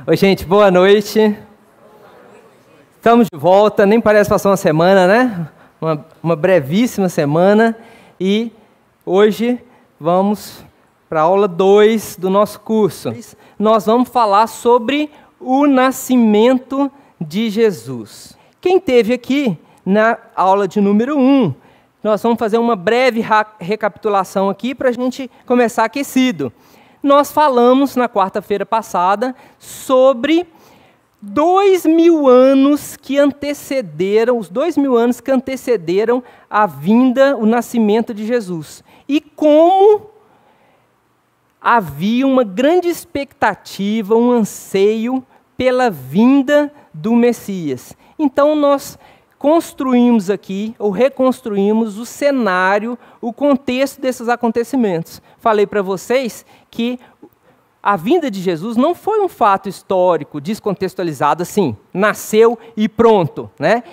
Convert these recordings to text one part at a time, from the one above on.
Oi, gente, boa noite. Estamos de volta, nem parece passar uma semana, né? Uma brevíssima semana. E hoje vamos para a aula 2 do nosso curso. Nós vamos falar sobre o nascimento de Jesus. Quem esteve aqui na aula de número 1, nós vamos fazer uma breve recapitulação aqui para a gente começar aquecido. Nós falamos na quarta-feira passada sobre 2.000 anos que antecederam, os 2.000 anos que antecederam a vinda, o nascimento de Jesus. E como havia uma grande expectativa, um anseio pela vinda do Messias. Então nós construímos aqui, ou reconstruímos o cenário, o contexto desses acontecimentos. Falei para vocês que a vinda de Jesus não foi um fato histórico, descontextualizado assim, nasceu e pronto, né?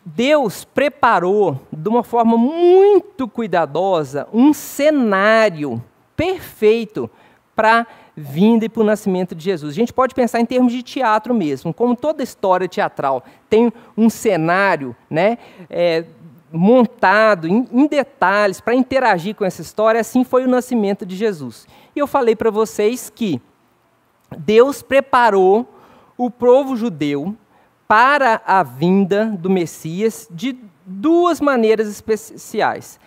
Deus preparou, de uma forma muito cuidadosa, um cenário perfeito para a vinda e para o nascimento de Jesus. A gente pode pensar em termos de teatro mesmo, como toda história teatral tem um cenário, né, montado em detalhes para interagir com essa história. Assim foi o nascimento de Jesus. E eu falei para vocês que Deus preparou o povo judeu para a vinda do Messias de duas maneiras especiais.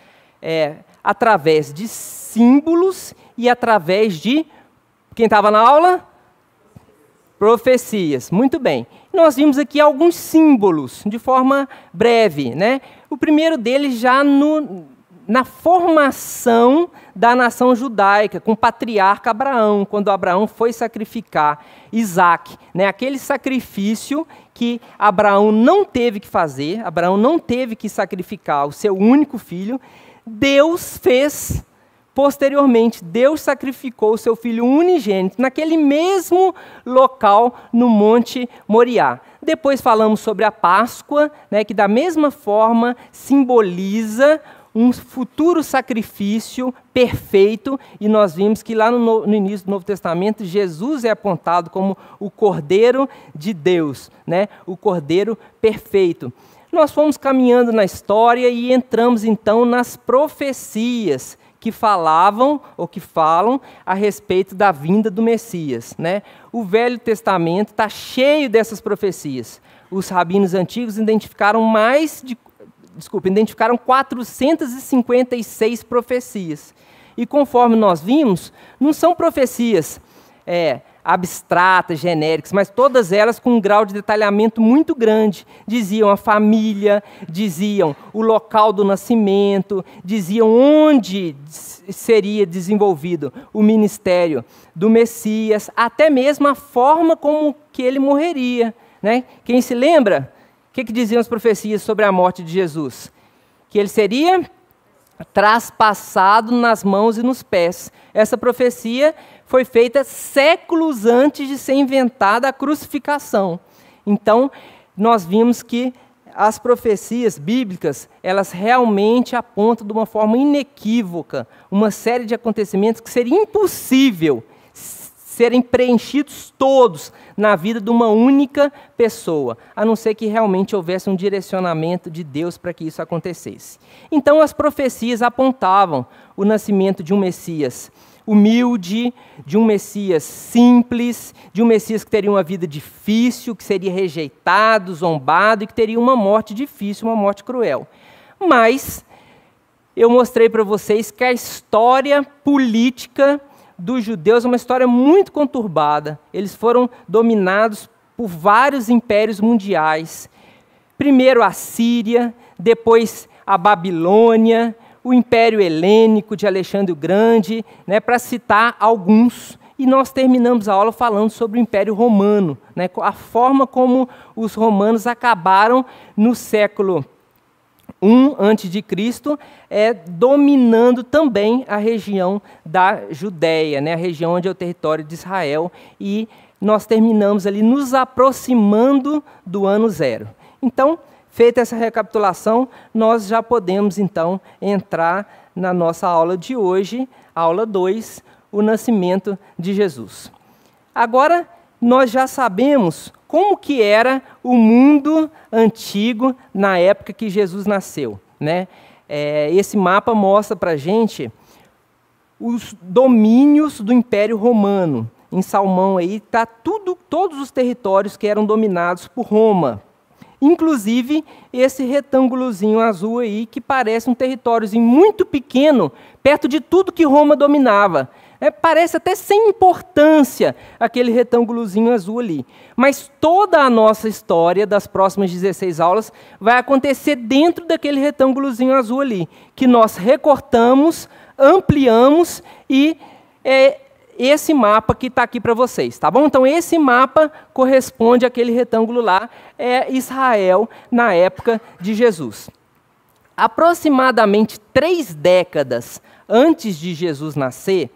Através de símbolos e através de... Quem estava na aula? Profecias. Muito bem. Nós vimos aqui alguns símbolos, de forma breve, né? O primeiro deles já na formação da nação judaica, com o patriarca Abraão, quando Abraão foi sacrificar Isaac, né? Aquele sacrifício que Abraão não teve que fazer, Abraão não teve que sacrificar o seu único filho, Deus fez. Posteriormente, Deus sacrificou o seu filho unigênito naquele mesmo local no Monte Moriá. Depois falamos sobre a Páscoa, né, que da mesma forma simboliza um futuro sacrifício perfeito, e nós vimos que lá no início do Novo Testamento, Jesus é apontado como o Cordeiro de Deus, né, o Cordeiro perfeito. Nós fomos caminhando na história e entramos então nas profecias que falavam ou que falam a respeito da vinda do Messias, né? O Velho Testamento está cheio dessas profecias. Os rabinos antigos identificaram 456 profecias. E conforme nós vimos, não são profecias abstratas, genéricas, mas todas elas com um grau de detalhamento muito grande. Diziam a família, diziam o local do nascimento, diziam onde seria desenvolvido o ministério do Messias, até mesmo a forma como que ele morreria, né? Quem se lembra? O que diziam as profecias sobre a morte de Jesus? Que ele seria traspassado nas mãos e nos pés. Essa profecia foi feita séculos antes de ser inventada a crucificação. Então, nós vimos que as profecias bíblicas, elas realmente apontam de uma forma inequívoca uma série de acontecimentos que seria impossível serem preenchidos todos na vida de uma única pessoa, a não ser que realmente houvesse um direcionamento de Deus para que isso acontecesse. Então, as profecias apontavam o nascimento de um Messias humilde, de um Messias simples, de um Messias que teria uma vida difícil, que seria rejeitado, zombado e que teria uma morte difícil, uma morte cruel. Mas eu mostrei para vocês que a história política dos judeus é uma história muito conturbada. Eles foram dominados por vários impérios mundiais. Primeiro a Síria, depois a Babilônia, o Império Helênico de Alexandre o Grande, né, para citar alguns. E nós terminamos a aula falando sobre o Império Romano, né, a forma como os romanos acabaram no século I a.C., dominando também a região da Judéia, né, a região onde é o território de Israel. E nós terminamos ali nos aproximando do ano zero. Então, feita essa recapitulação, nós já podemos, então, entrar na nossa aula de hoje, aula 2, o nascimento de Jesus. agora nós já sabemos como que era o mundo antigo na época que Jesus nasceu, né? Esse mapa mostra para a gente os domínios do Império Romano. Em Salmão aí está todos os territórios que eram dominados por Roma. Inclusive esse retângulozinho azul aí, que parece um territóriozinho muito pequeno, perto de tudo que Roma dominava. Parece até sem importância aquele retângulozinho azul ali. Mas toda a nossa história das próximas 16 aulas vai acontecer dentro daquele retângulozinho azul ali, que nós recortamos, ampliamos e esse mapa que está aqui para vocês, tá bom? Então esse mapa corresponde àquele retângulo lá, Israel na época de Jesus. Aproximadamente 3 décadas antes de Jesus nascer,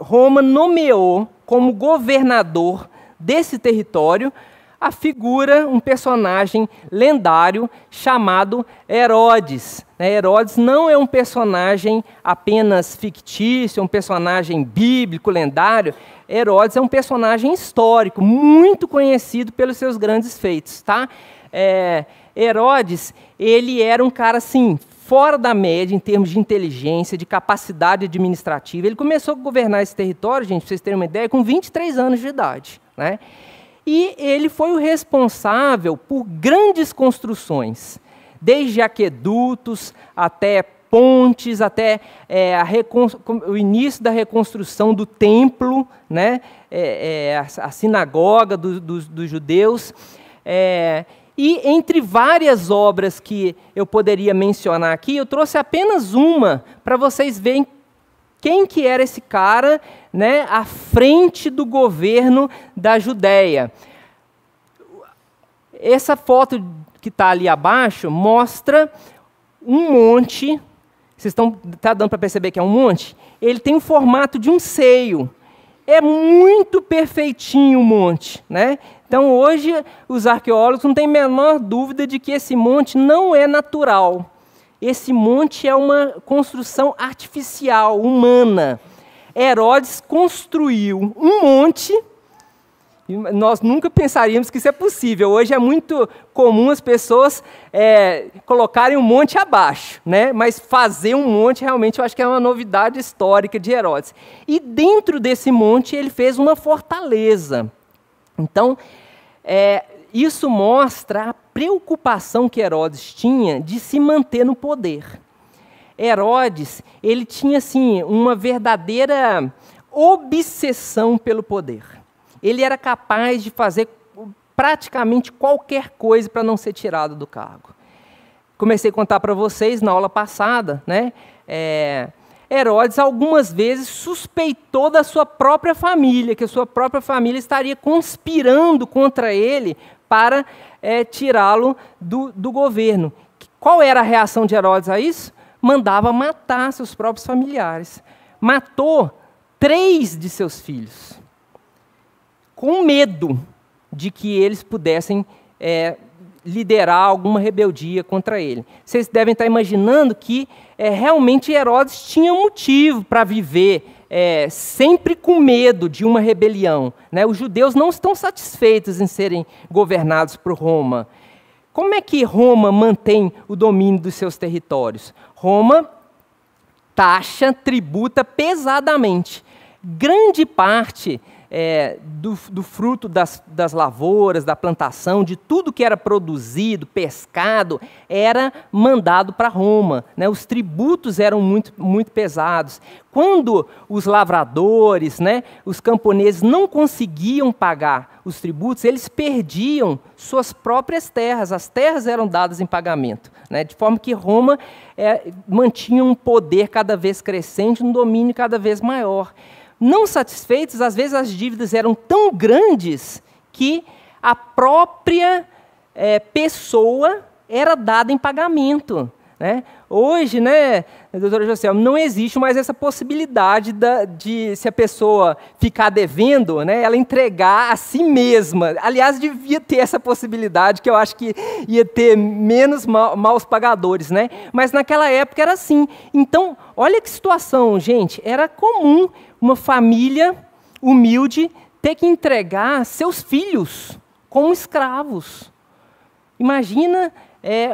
Roma nomeou como governador desse território a figura, um personagem lendário chamado Herodes. Herodes não é um personagem apenas fictício, um personagem bíblico, lendário. Herodes é um personagem histórico, muito conhecido pelos seus grandes feitos. Tá? Herodes, ele era um cara assim, fora da média em termos de inteligência, de capacidade administrativa. Ele começou a governar esse território, gente, para vocês terem uma ideia, com 23 anos de idade, né? E ele foi o responsável por grandes construções, desde aquedutos até pontes, até o início da reconstrução do templo, né? A sinagoga dos judeus. E entre várias obras que eu poderia mencionar aqui, eu trouxe apenas uma para vocês verem quem que era esse cara, né, à frente do governo da Judéia. Essa foto que está ali abaixo mostra um monte. Vocês tá dando para perceber que é um monte? Ele tem o formato de um seio. É muito perfeitinho o monte, né? Então, hoje, os arqueólogos não têm a menor dúvida de que esse monte não é natural. Esse monte é uma construção artificial, humana. Herodes construiu um monte, e nós nunca pensaríamos que isso é possível. Hoje é muito comum as pessoas colocarem um monte abaixo, né? Mas fazer um monte, realmente, eu acho que é uma novidade histórica de Herodes. E dentro desse monte, ele fez uma fortaleza. Então, isso mostra a preocupação que Herodes tinha de se manter no poder. Herodes, ele tinha assim, uma verdadeira obsessão pelo poder. Ele era capaz de fazer praticamente qualquer coisa para não ser tirado do cargo. Comecei a contar para vocês na aula passada, né? Herodes algumas vezes suspeitou da sua própria família, que a sua própria família estaria conspirando contra ele para tirá-lo do governo. Qual era a reação de Herodes a isso? Mandava matar seus próprios familiares. Matou 3 de seus filhos, com medo de que eles pudessem liderar alguma rebeldia contra ele. Vocês devem estar imaginando que realmente Herodes tinha um motivo para viver sempre com medo de uma rebelião, né? Os judeus não estão satisfeitos em serem governados por Roma. Como é que Roma mantém o domínio dos seus territórios? Roma taxa, tributa pesadamente. Grande parte do fruto das lavouras, da plantação, de tudo que era produzido, pescado, era mandado para Roma, né? Os tributos eram muito, muito pesados. Quando os lavradores, né, os camponeses não conseguiam pagar os tributos, eles perdiam suas próprias terras. As terras eram dadas em pagamento, né? De forma que Roma mantinha um poder cada vez crescente, um domínio cada vez maior. Não satisfeitos, às vezes as dívidas eram tão grandes que a própria pessoa era dada em pagamento, né? Hoje, né, doutora José, não existe mais essa possibilidade de, se a pessoa ficar devendo, né, ela entregar a si mesma. Aliás, devia ter essa possibilidade, que eu acho que ia ter menos maus pagadores, né? Mas naquela época era assim. Então, olha que situação, gente. Era comum uma família humilde ter que entregar seus filhos como escravos. Imagina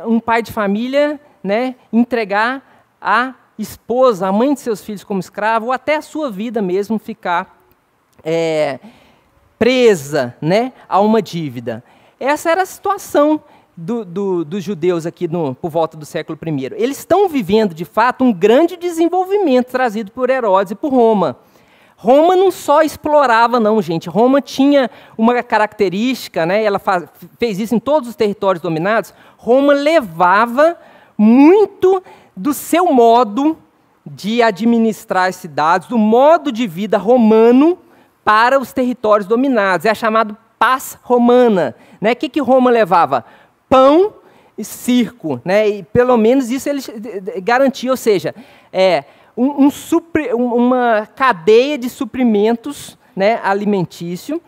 um pai de família, né, entregar a esposa, a mãe de seus filhos como escravo, ou até a sua vida mesmo ficar presa, né, a uma dívida. Essa era a situação dos judeus aqui por volta do século I. Eles estão vivendo, de fato, um grande desenvolvimento trazido por Herodes e por Roma. Roma não só explorava, não, gente. Roma tinha uma característica, né, ela fez isso em todos os territórios dominados. Roma levava muito do seu modo de administrar as cidades, do modo de vida romano para os territórios dominados. É a chamada paz romana. Né? O que Roma levava? Pão e circo. Né? E pelo menos isso eles garantiam, ou seja, uma cadeia de suprimentos, né, alimentício,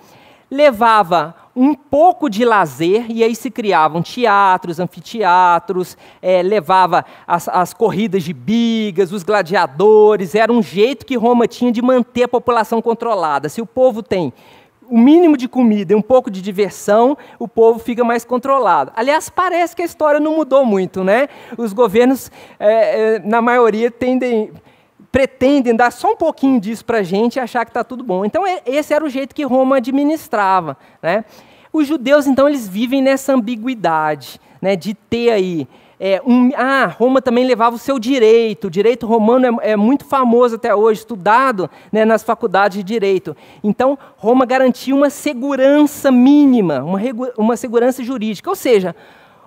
levava um pouco de lazer, e aí se criavam teatros, anfiteatros, levava as corridas de bigas, os gladiadores, era um jeito que Roma tinha de manter a população controlada. Se o povo tem o mínimo de comida e um pouco de diversão, o povo fica mais controlado. Aliás, parece que a história não mudou muito, né? Os governos, na maioria, pretendem dar só um pouquinho disso para a gente e achar que está tudo bom. Então, esse era o jeito que Roma administrava. Né? Os judeus, então, eles vivem nessa ambiguidade, né, de ter aí... Roma também levava o seu direito. O direito romano é muito famoso até hoje, estudado, né, nas faculdades de direito. Então, Roma garantia uma segurança mínima, uma segurança jurídica. Ou seja,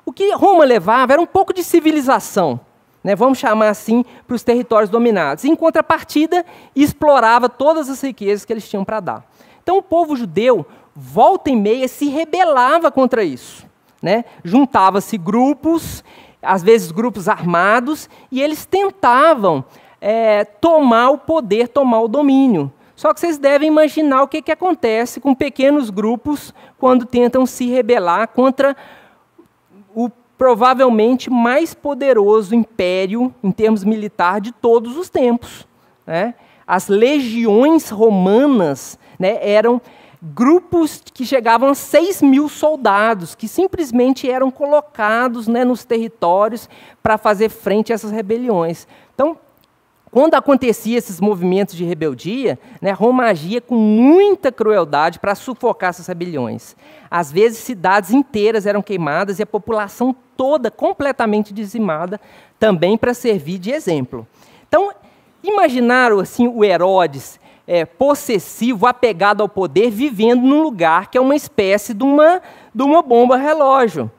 o que Roma levava era um pouco de civilização. Né, vamos chamar assim, para os territórios dominados. Em contrapartida, explorava todas as riquezas que eles tinham para dar. Então, o povo judeu, volta e meia, se rebelava contra isso. Né? Juntava-se grupos, às vezes grupos armados, e eles tentavam tomar o poder, tomar o domínio. Só que vocês devem imaginar o que acontece com pequenos grupos quando tentam se rebelar contra o provavelmente mais poderoso império, em termos militares, de todos os tempos. Né? As legiões romanas, né, eram grupos que chegavam a 6.000 soldados, que simplesmente eram colocados, né, nos territórios para fazer frente a essas rebeliões. Então, quando acontecia esses movimentos de rebeldia, né, Roma agia com muita crueldade para sufocar essas rebeliões. Às vezes, cidades inteiras eram queimadas e a população toda completamente dizimada, também para servir de exemplo. Então, imaginaram assim, o Herodes possessivo, apegado ao poder, vivendo num lugar que é uma espécie de uma bomba relógio,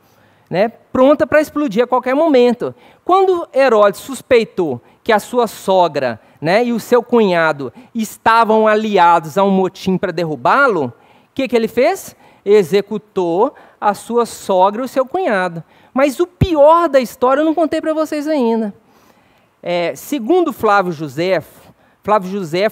né, pronta para explodir a qualquer momento. Quando Herodes suspeitou que a sua sogra, né, e o seu cunhado estavam aliados a um motim para derrubá-lo, o que ele fez? Executou a sua sogra e o seu cunhado. Mas o pior da história eu não contei para vocês ainda. Segundo Flávio Josefo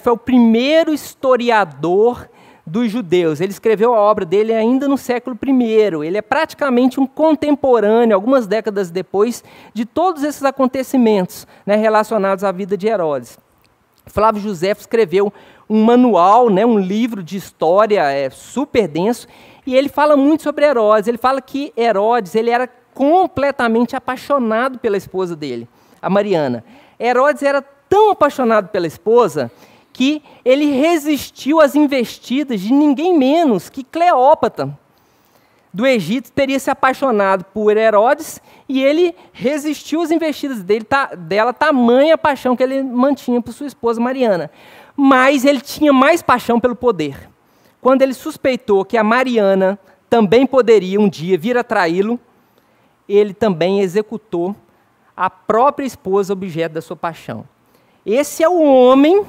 é o primeiro historiador dos judeus. Ele escreveu a obra dele ainda no século I. Ele é praticamente um contemporâneo, algumas décadas depois, de todos esses acontecimentos, né, relacionados à vida de Herodes. Flávio Josefo escreveu um manual, né, um livro de história super denso, e ele fala muito sobre Herodes. Ele fala que Herodes ele era completamente apaixonado pela esposa dele, a Mariana. Herodes era tão apaixonado pela esposa que ele resistiu às investidas de ninguém menos que Cleópatra, do Egito, teria se apaixonado por Herodes e ele resistiu às investidas dela, tamanha a paixão que ele mantinha por sua esposa Mariana. Mas ele tinha mais paixão pelo poder. Quando ele suspeitou que a Mariana também poderia um dia vir a traí-lo, ele também executou a própria esposa, objeto da sua paixão. Esse é o homem,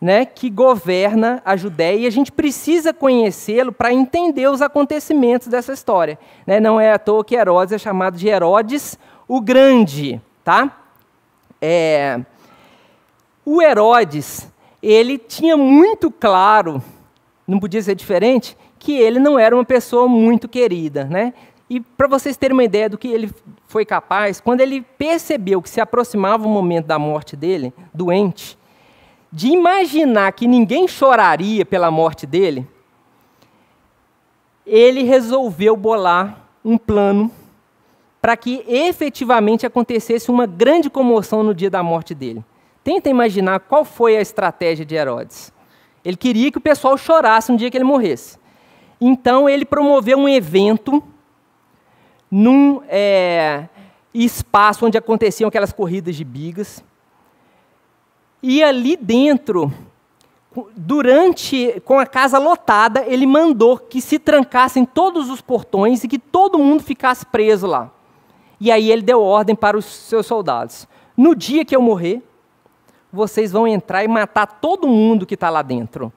né, que governa a Judéia, e a gente precisa conhecê-lo para entender os acontecimentos dessa história. Né? Não é à toa que Herodes é chamado de Herodes o Grande. Tá? O Herodes, ele tinha muito claro, não podia ser diferente, que ele não era uma pessoa muito querida. Né? E para vocês terem uma ideia do que ele foi capaz, quando ele percebeu que se aproximava o momento da morte dele, doente, de imaginar que ninguém choraria pela morte dele, ele resolveu bolar um plano para que efetivamente acontecesse uma grande comoção no dia da morte dele. Tenta imaginar qual foi a estratégia de Herodes. Ele queria que o pessoal chorasse no dia que ele morresse. Então, ele promoveu um evento num espaço onde aconteciam aquelas corridas de bigas. E ali dentro, com a casa lotada, ele mandou que se trancassem todos os portões e que todo mundo ficasse preso lá. E aí ele deu ordem para os seus soldados: no dia que eu morrer, vocês vão entrar e matar todo mundo que está lá dentro.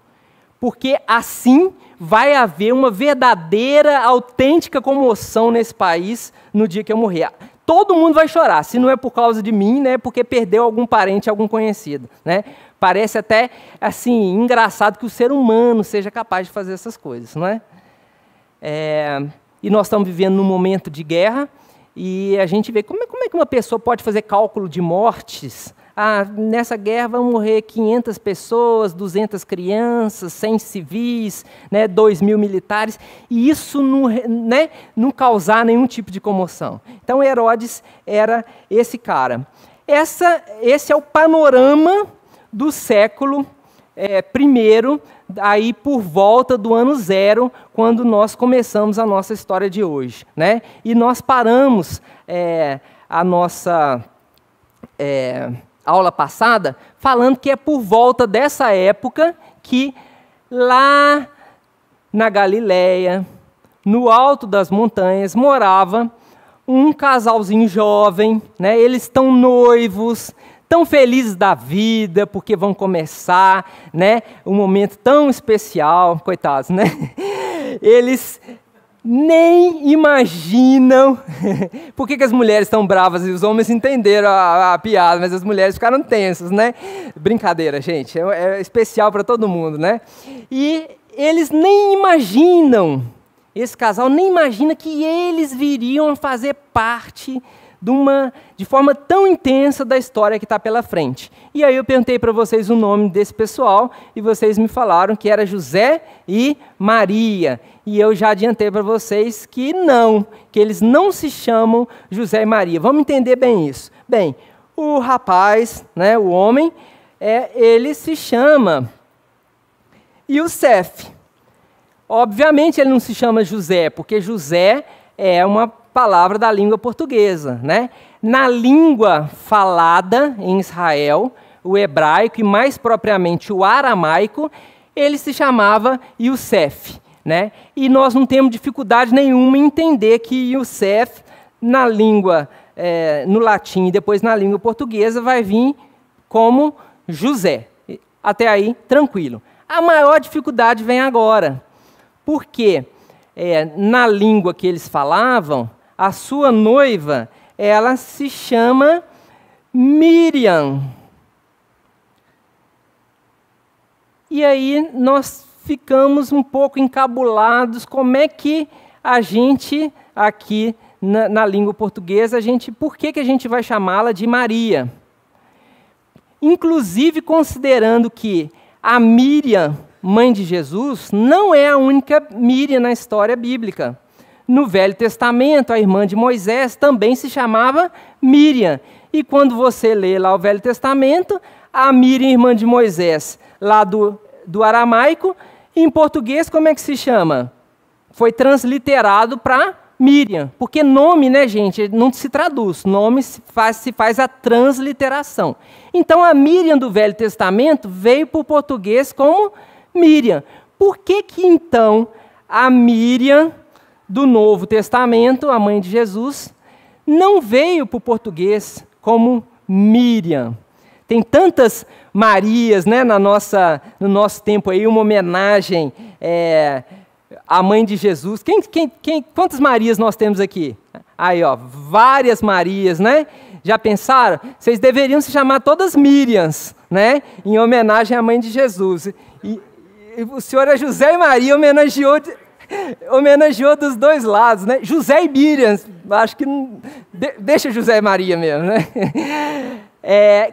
Porque assim vai haver uma verdadeira, autêntica comoção nesse país no dia que eu morrer. Todo mundo vai chorar, se não é por causa de mim, né, porque perdeu algum parente, algum conhecido, né? Parece até assim engraçado que o ser humano seja capaz de fazer essas coisas, não é? E nós estamos vivendo num momento de guerra e a gente vê como é que uma pessoa pode fazer cálculo de mortes. Nessa guerra vão morrer 500 pessoas, 200 crianças, 100 civis, né, 2.000 militares, e isso não causar nenhum tipo de comoção. Então Herodes era esse cara. Esse é o panorama do século I, aí por volta do ano 0, quando nós começamos a nossa história de hoje, né? E nós paramos a nossa aula passada falando que é por volta dessa época que lá na Galileia, no alto das montanhas, morava um casalzinho jovem, né? Eles estão noivos, tão felizes da vida, porque vão começar, né, um momento tão especial, coitados, né? Eles nem imaginam por que as mulheres estão bravas e os homens entenderam a piada, mas as mulheres ficaram tensas, né? Brincadeira, gente, é especial para todo mundo, né? E eles nem imaginam, esse casal nem imagina que eles viriam a fazer parte de forma tão intensa da história que está pela frente. E aí eu perguntei para vocês o nome desse pessoal e vocês me falaram que era José e Maria. E eu já adiantei para vocês que eles não se chamam José e Maria. Vamos entender bem isso. Bem, o rapaz, né, o homem, ele se chama Yosef. Obviamente ele não se chama José, porque José é uma palavra da língua portuguesa, né? Na língua falada em Israel, o hebraico e mais propriamente o aramaico, ele se chamava Yosef, né? E nós não temos dificuldade nenhuma em entender que Yosef, na língua, no latim e depois na língua portuguesa, vai vir como José. Até aí, tranquilo. A maior dificuldade vem agora, porque na língua que eles falavam, a sua noiva, ela se chama Miriam. E aí nós ficamos um pouco encabulados, como é que a gente, aqui na língua portuguesa, por que a gente vai chamá-la de Maria? Inclusive considerando que a Miriam, mãe de Jesus, não é a única Miriam na história bíblica. No Velho Testamento, a irmã de Moisés também se chamava Miriam. E quando você lê lá o Velho Testamento, a Miriam, irmã de Moisés, lá do aramaico, em português, como é que se chama? Foi transliterado para Miriam. Porque nome, né, gente, não se traduz. Nome se faz a transliteração. Então, a Miriam do Velho Testamento veio para o português como Miriam. Por que então a Miriam do Novo Testamento, a mãe de Jesus, não veio para o português como Miriam? Tem tantas Marias, né, no nosso tempo aí, uma homenagem à mãe de Jesus. Quantas Marias nós temos aqui? Aí, ó, várias Marias, né? Já pensaram? Vocês deveriam se chamar todas Miriams, né? Em homenagem à mãe de Jesus. E o senhor é José e Maria, homenageou dos dois lados, né? José e Miriam, acho que não, deixa José e Maria mesmo, né?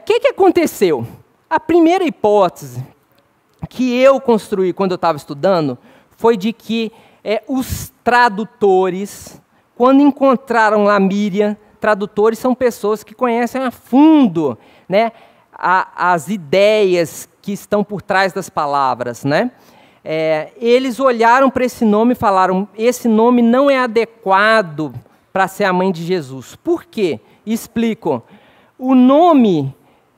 Que aconteceu? A primeira hipótese que eu construí quando eu estava estudando foi de que os tradutores, quando encontraram lá Míriam, tradutores são pessoas que conhecem a fundo, né, as ideias que estão por trás das palavras, né? Eles olharam para esse nome e falaram, esse nome não é adequado para ser a mãe de Jesus. Por quê? Explico. O nome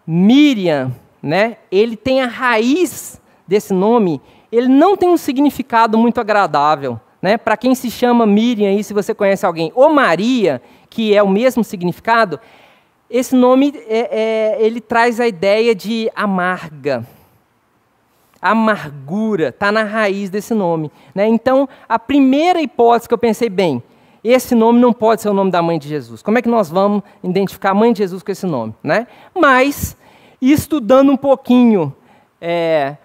Míriam, né, ele tem a raiz desse nome, ele não tem um significado muito agradável, né? Para quem se chama Míriam, aí, se você conhece alguém, ou Maria, que é o mesmo significado, esse nome ele traz a ideia de amarga. Amargura está na raiz desse nome, né? Então, a primeira hipótese que eu pensei, bem, esse nome não pode ser o nome da mãe de Jesus. Como é que nós vamos identificar a mãe de Jesus com esse nome, né? Mas, estudando um pouquinho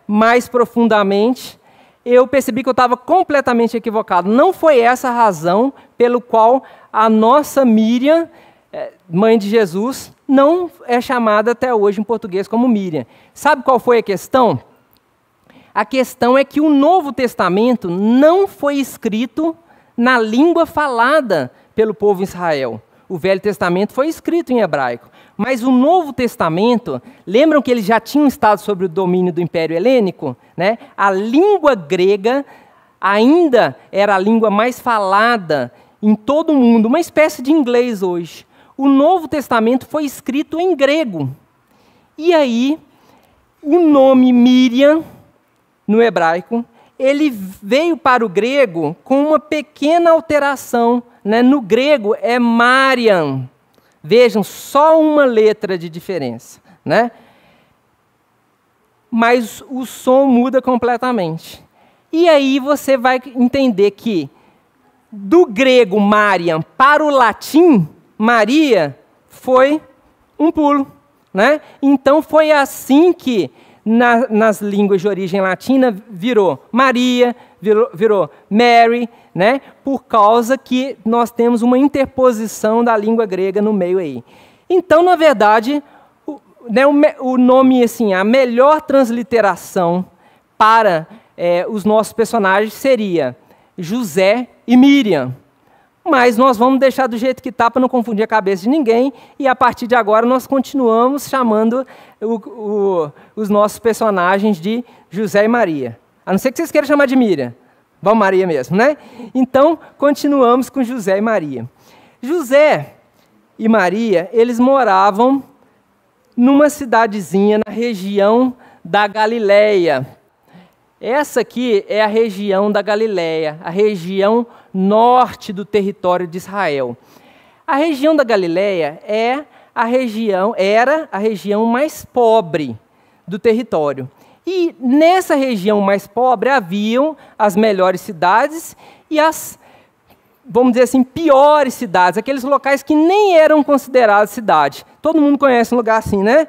mais profundamente, eu percebi que eu estava completamente equivocado. Não foi essa a razão pelo qual a nossa Míriam, mãe de Jesus, não é chamada até hoje em português como Míriam. Sabe qual foi a questão? A questão é que o Novo Testamento não foi escrito na língua falada pelo povo de Israel. O Velho Testamento foi escrito em hebraico. Mas o Novo Testamento, lembram que eles já tinham estado sob o domínio do Império Helênico, né? A língua grega ainda era a língua mais falada em todo o mundo, uma espécie de inglês hoje. O Novo Testamento foi escrito em grego. E aí, o nome Míriam, no hebraico, ele veio para o grego com uma pequena alteração, né? No grego é Mariam. Vejam, só uma letra de diferença, né? Mas o som muda completamente. E aí você vai entender que do grego Mariam para o latim, Maria, foi um pulo, né? Então foi assim que nas línguas de origem latina virou Maria, virou Mary, né? Por causa que nós temos uma interposição da língua grega no meio aí. Então, na verdade, o nome, assim, a melhor transliteração para os nossos personagens seria José e Míriam. Mas nós vamos deixar do jeito que está para não confundir a cabeça de ninguém, e a partir de agora nós continuamos chamando os nossos personagens de José e Maria. A não ser que vocês queiram chamar de Míriam. Vamos Maria mesmo, né? Então, continuamos com José e Maria. José e Maria, eles moravam numa cidadezinha na região da Galileia. Essa aqui é a região da Galileia, a região norte do território de Israel. A região da Galileia era a região mais pobre do território. E nessa região mais pobre haviam as melhores cidades e as, vamos dizer assim, piores cidades, aqueles locais que nem eram considerados cidade. Todo mundo conhece um lugar assim, né?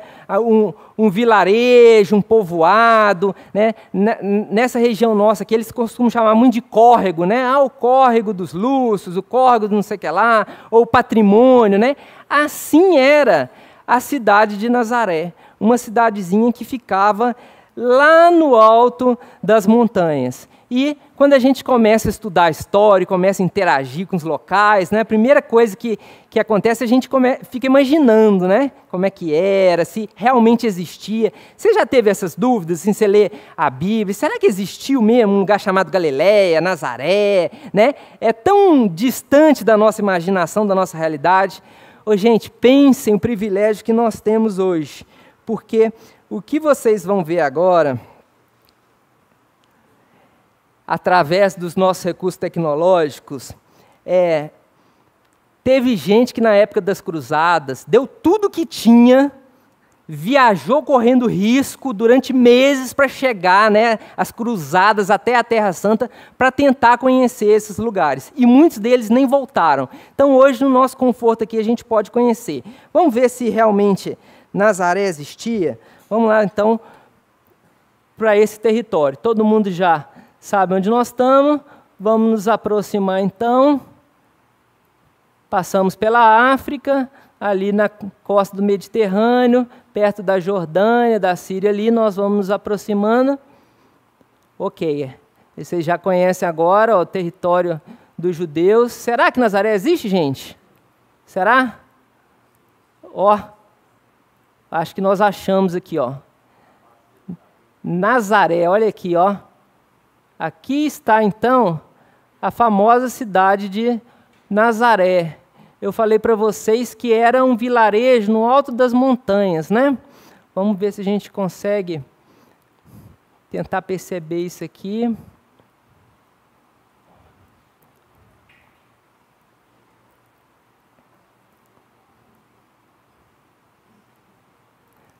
Um vilarejo, um povoado, né? Nessa região nossa, que eles costumam chamar muito de córrego, né? O córrego dos Lúcios, o córrego do não sei o que lá, ou patrimônio, né? Assim era a cidade de Nazaré, uma cidadezinha que ficava lá no alto das montanhas. E quando a gente começa a estudar a história, começa a interagir com os locais, né, a primeira coisa que acontece, a gente fica imaginando, né, como é que era, se realmente existia. Você já teve essas dúvidas, assim, você lê a Bíblia, será que existiu mesmo um lugar chamado Galileia, Nazaré? Né? É tão distante da nossa imaginação, da nossa realidade. Ô, gente, pensem o privilégio que nós temos hoje, porque o que vocês vão ver agora, através dos nossos recursos tecnológicos, teve gente que na época das cruzadas deu tudo que tinha, viajou correndo risco durante meses para chegar, né, as cruzadas até a Terra Santa para tentar conhecer esses lugares. E muitos deles nem voltaram. Então hoje, no nosso conforto aqui, a gente pode conhecer. Vamos ver se realmente Nazaré existia? Vamos lá então para esse território. Todo mundo já sabe onde nós estamos, vamos nos aproximar então, passamos pela África, ali na costa do Mediterrâneo, perto da Jordânia, da Síria ali, nós vamos nos aproximando. Ok, Vocês já conhecem agora o território dos judeus. Será que Nazaré existe, gente? Será? Ó, acho que nós achamos aqui, ó. Nazaré, olha aqui, ó. Aqui está, então, a famosa cidade de Nazaré. Eu falei para vocês que era um vilarejo no alto das montanhas, né? Vamos ver se a gente consegue tentar perceber isso aqui.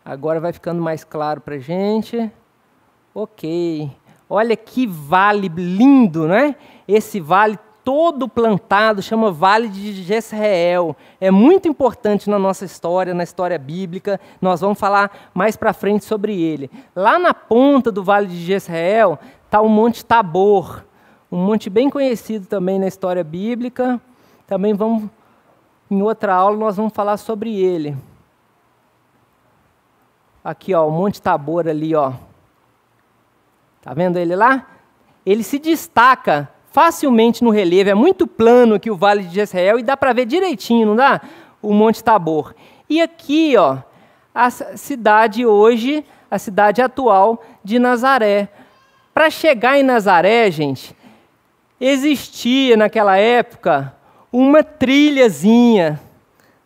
Agora vai ficando mais claro para a gente. Ok. Olha que vale lindo, né? Esse vale todo plantado, chama Vale de Jezreel. É muito importante na nossa história, na história bíblica. Nós vamos falar mais para frente sobre ele. Lá na ponta do Vale de Jezreel está o Monte Tabor, um monte bem conhecido também na história bíblica. Também vamos, em outra aula, nós vamos falar sobre ele. Aqui, ó, o Monte Tabor ali, ó. Tá vendo ele lá? Ele se destaca facilmente no relevo, é muito plano aqui o Vale de Jezreel e dá para ver direitinho, não dá? O Monte Tabor. E aqui, ó, a cidade hoje, a cidade atual de Nazaré. Para chegar em Nazaré, gente, existia naquela época uma trilhazinha,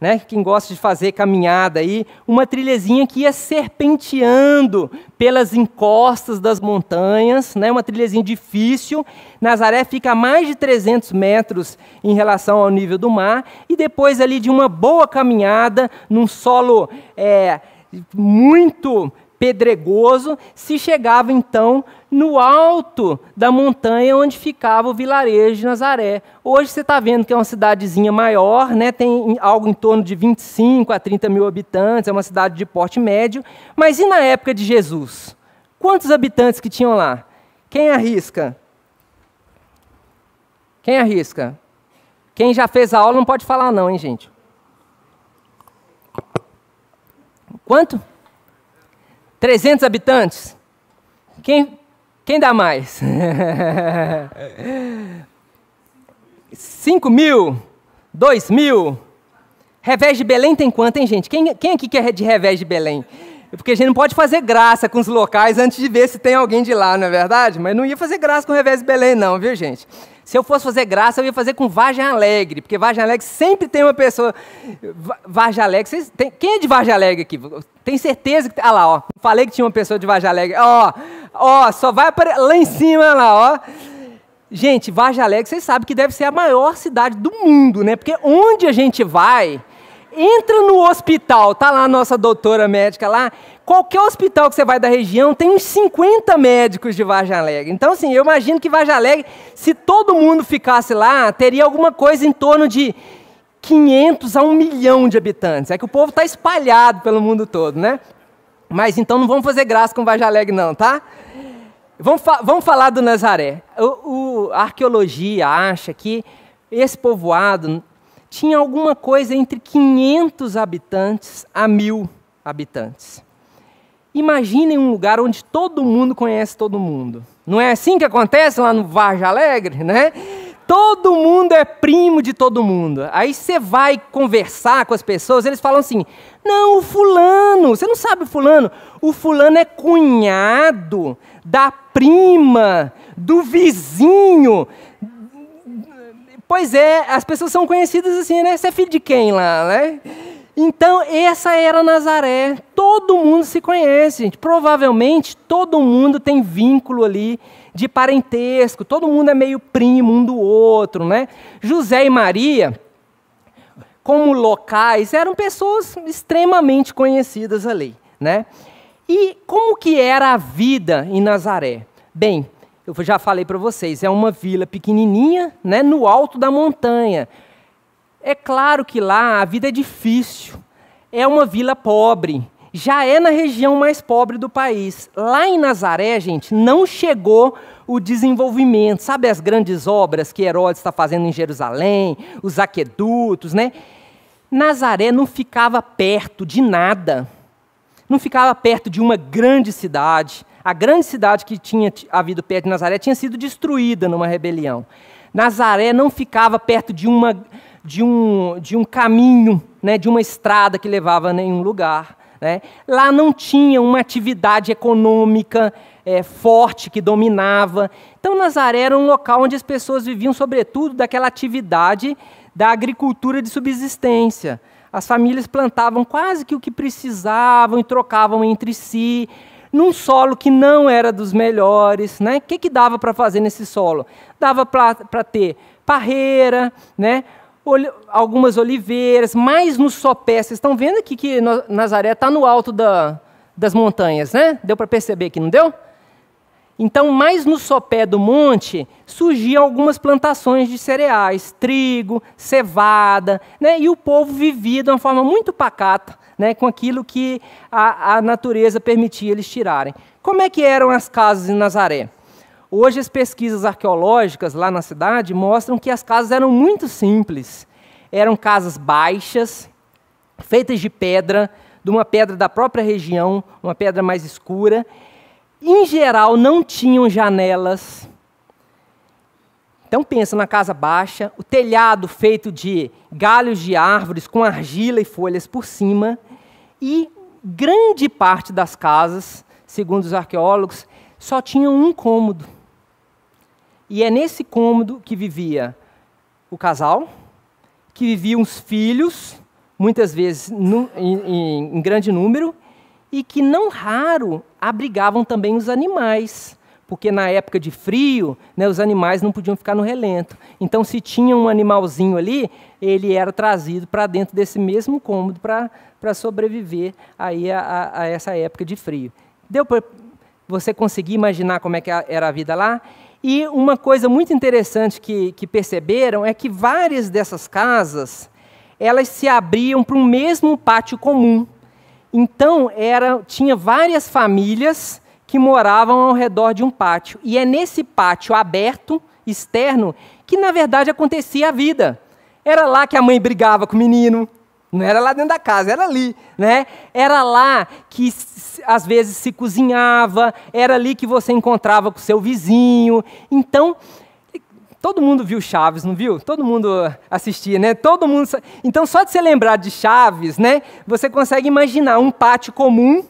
né? Quem gosta de fazer caminhada aí, uma trilhazinha que ia serpenteando pelas encostas das montanhas, né? Uma trilhazinha difícil. Nazaré fica a mais de 300 metros em relação ao nível do mar, e depois ali de uma boa caminhada, num solo muito pedregoso, se chegava então no alto da montanha onde ficava o vilarejo de Nazaré. Hoje você está vendo que é uma cidadezinha maior, né? Tem algo em torno de 25 a 30 mil habitantes, é uma cidade de porte médio. Mas e na época de Jesus? Quantos habitantes que tinham lá? Quem arrisca? Quem arrisca? Quem já fez a aula não pode falar não, hein, gente? Quanto? 300 habitantes? Quem dá mais? 5 mil? 2 mil? Revés de Belém tem quanto, hein, gente? Quem aqui quer de Revés de Belém? Porque a gente não pode fazer graça com os locais antes de ver se tem alguém de lá, não é verdade? Mas não ia fazer graça com o Revés de Belém, não, viu, gente? Se eu fosse fazer graça, eu ia fazer com Vargem Alegre, porque Vargem Alegre sempre tem uma pessoa... Vargem Alegre, quem é de Vargem Alegre aqui? Tem certeza que... Ah lá, ó, falei que tinha uma pessoa de Vargem Alegre. Ó, só vai lá em cima, lá, ó. Gente, Vargem Alegre, vocês sabem que deve ser a maior cidade do mundo, né? Porque onde a gente vai... Entra no hospital, tá lá a nossa doutora médica lá, qualquer hospital que você vai da região tem uns 50 médicos de Vargem Alegre. Então, assim, eu imagino que Vargem Alegre, se todo mundo ficasse lá, teria alguma coisa em torno de 500 a 1 milhão de habitantes. É que o povo está espalhado pelo mundo todo, né? Mas então não vamos fazer graça com Vargem Alegre não, tá? Vamos falar do Nazaré. A arqueologia acha que esse povoado... tinha alguma coisa entre 500 habitantes a 1.000 habitantes. Imaginem um lugar onde todo mundo conhece todo mundo. Não é assim que acontece lá no Vargem Alegre, né? Todo mundo é primo de todo mundo. Aí você vai conversar com as pessoas, eles falam assim, não, o fulano, você não sabe o fulano? O fulano é cunhado da prima, do vizinho. Pois é, as pessoas são conhecidas assim, né? Você é filho de quem lá, né? Então, essa era Nazaré. Todo mundo se conhece, gente. Provavelmente, todo mundo tem vínculo ali de parentesco. Todo mundo é meio primo um do outro, né? José e Maria, como locais, eram pessoas extremamente conhecidas ali, né? E como que era a vida em Nazaré? Bem, eu já falei para vocês, é uma vila pequenininha, né, no alto da montanha. É claro que lá a vida é difícil, é uma vila pobre, já é na região mais pobre do país. Lá em Nazaré, gente, não chegou o desenvolvimento, sabe as grandes obras que Herodes está fazendo em Jerusalém, os aquedutos, né? Nazaré não ficava perto de nada. não ficava perto de uma grande cidade. A grande cidade que tinha havido perto de Nazaré tinha sido destruída numa rebelião. Nazaré não ficava perto de um caminho, né, de uma estrada que levava a nenhum lugar. Né? Lá não tinha uma atividade econômica forte que dominava. Então Nazaré era um local onde as pessoas viviam, sobretudo, daquela atividade da agricultura de subsistência. As famílias plantavam quase que o que precisavam e trocavam entre si, num solo que não era dos melhores. Né? O que dava para fazer nesse solo? Dava para ter parreira, né? Algumas oliveiras, mais no sopé. Vocês estão vendo aqui que Nazaré está no alto das montanhas, né? Deu para perceber que não deu? Então, mais no sopé do monte, surgiam algumas plantações de cereais, trigo, cevada, né? E o povo vivia de uma forma muito pacata, né? Com aquilo que a natureza permitia eles tirarem. Como é que eram as casas em Nazaré? Hoje as pesquisas arqueológicas lá na cidade mostram que as casas eram muito simples. Eram casas baixas, feitas de pedra, de uma pedra da própria região, uma pedra mais escura. Em geral, não tinham janelas. Então pensa na casa baixa, o telhado feito de galhos de árvores com argila e folhas por cima. E grande parte das casas, segundo os arqueólogos, só tinham um cômodo. E é nesse cômodo que vivia o casal, que viviam os filhos, muitas vezes em grande número, e que não raro abrigavam também os animais, porque na época de frio, né, os animais não podiam ficar no relento. Então, se tinha um animalzinho ali, ele era trazido para dentro desse mesmo cômodo para sobreviver aí a essa época de frio. Deu para você conseguir imaginar como é que era a vida lá? E uma coisa muito interessante que perceberam é que várias dessas casas, elas se abriam para um mesmo pátio comum. Então, tinha várias famílias que moravam ao redor de um pátio. E é nesse pátio aberto, externo, que na verdade acontecia a vida. Era lá que a mãe brigava com o menino, não era lá dentro da casa, era ali. Né? Era lá que às vezes se cozinhava, era ali que você encontrava com o seu vizinho. Então, todo mundo viu Chaves, não viu? Todo mundo assistia, né? Todo mundo. Então, só de você lembrar de Chaves, né? Você consegue imaginar um pátio comum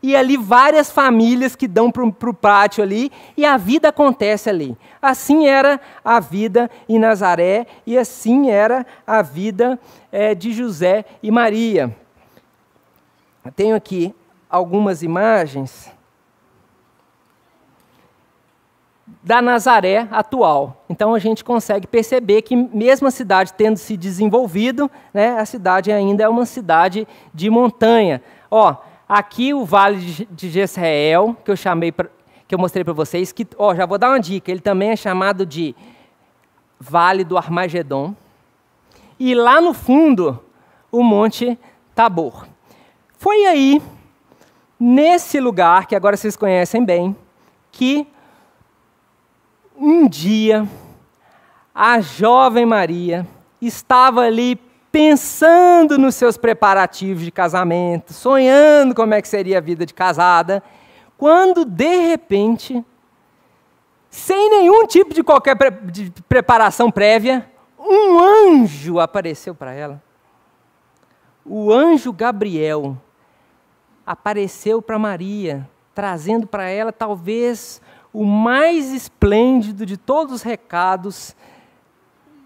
e ali várias famílias que dão para o pátio ali e a vida acontece ali. Assim era a vida em Nazaré e assim era a vida de José e Maria. Eu tenho aqui algumas imagens da Nazaré atual. Então a gente consegue perceber que mesmo a cidade tendo se desenvolvido, né, a cidade ainda é uma cidade de montanha. Ó, aqui o Vale de Jezreel, que eu mostrei para vocês, que, ó, já vou dar uma dica, ele também é chamado de Vale do Armagedon. E lá no fundo, o Monte Tabor. Foi aí, nesse lugar, que agora vocês conhecem bem, que um dia, a jovem Maria estava ali pensando nos seus preparativos de casamento, sonhando como é que seria a vida de casada, quando, de repente, sem nenhum tipo de qualquer de preparação prévia, um anjo apareceu para ela. O anjo Gabriel apareceu para Maria, trazendo para ela talvez o mais esplêndido de todos os recados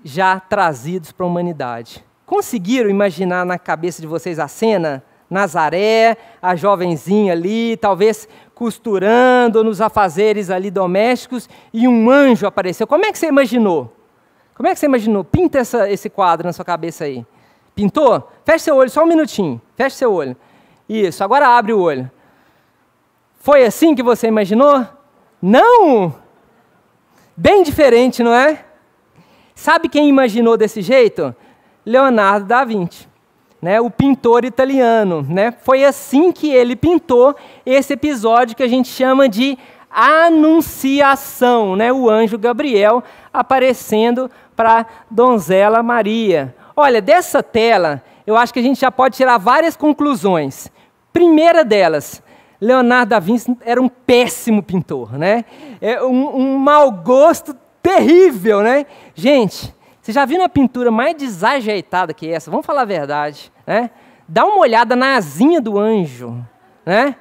já trazidos para a humanidade. Conseguiram imaginar na cabeça de vocês a cena? Nazaré, a jovenzinha ali, talvez costurando nos afazeres ali domésticos, e um anjo apareceu. Como é que você imaginou? Como é que você imaginou? Pinta esse quadro na sua cabeça aí. Pintou? Feche seu olho só um minutinho. Feche seu olho. Isso, agora abre o olho. Foi assim que você imaginou? Não! Bem diferente, não é? Sabe quem imaginou desse jeito? Leonardo da Vinci, né? O pintor italiano. Né? Foi assim que ele pintou esse episódio que a gente chama de Anunciação, né? O anjo Gabriel aparecendo para a donzela Maria. Olha, dessa tela, eu acho que a gente já pode tirar várias conclusões. Primeira delas, Leonardo da Vinci era um péssimo pintor, né? Um mau gosto terrível, né? Gente, você já viu uma pintura mais desajeitada que essa? Vamos falar a verdade, né? Dá uma olhada na asinha do anjo, né?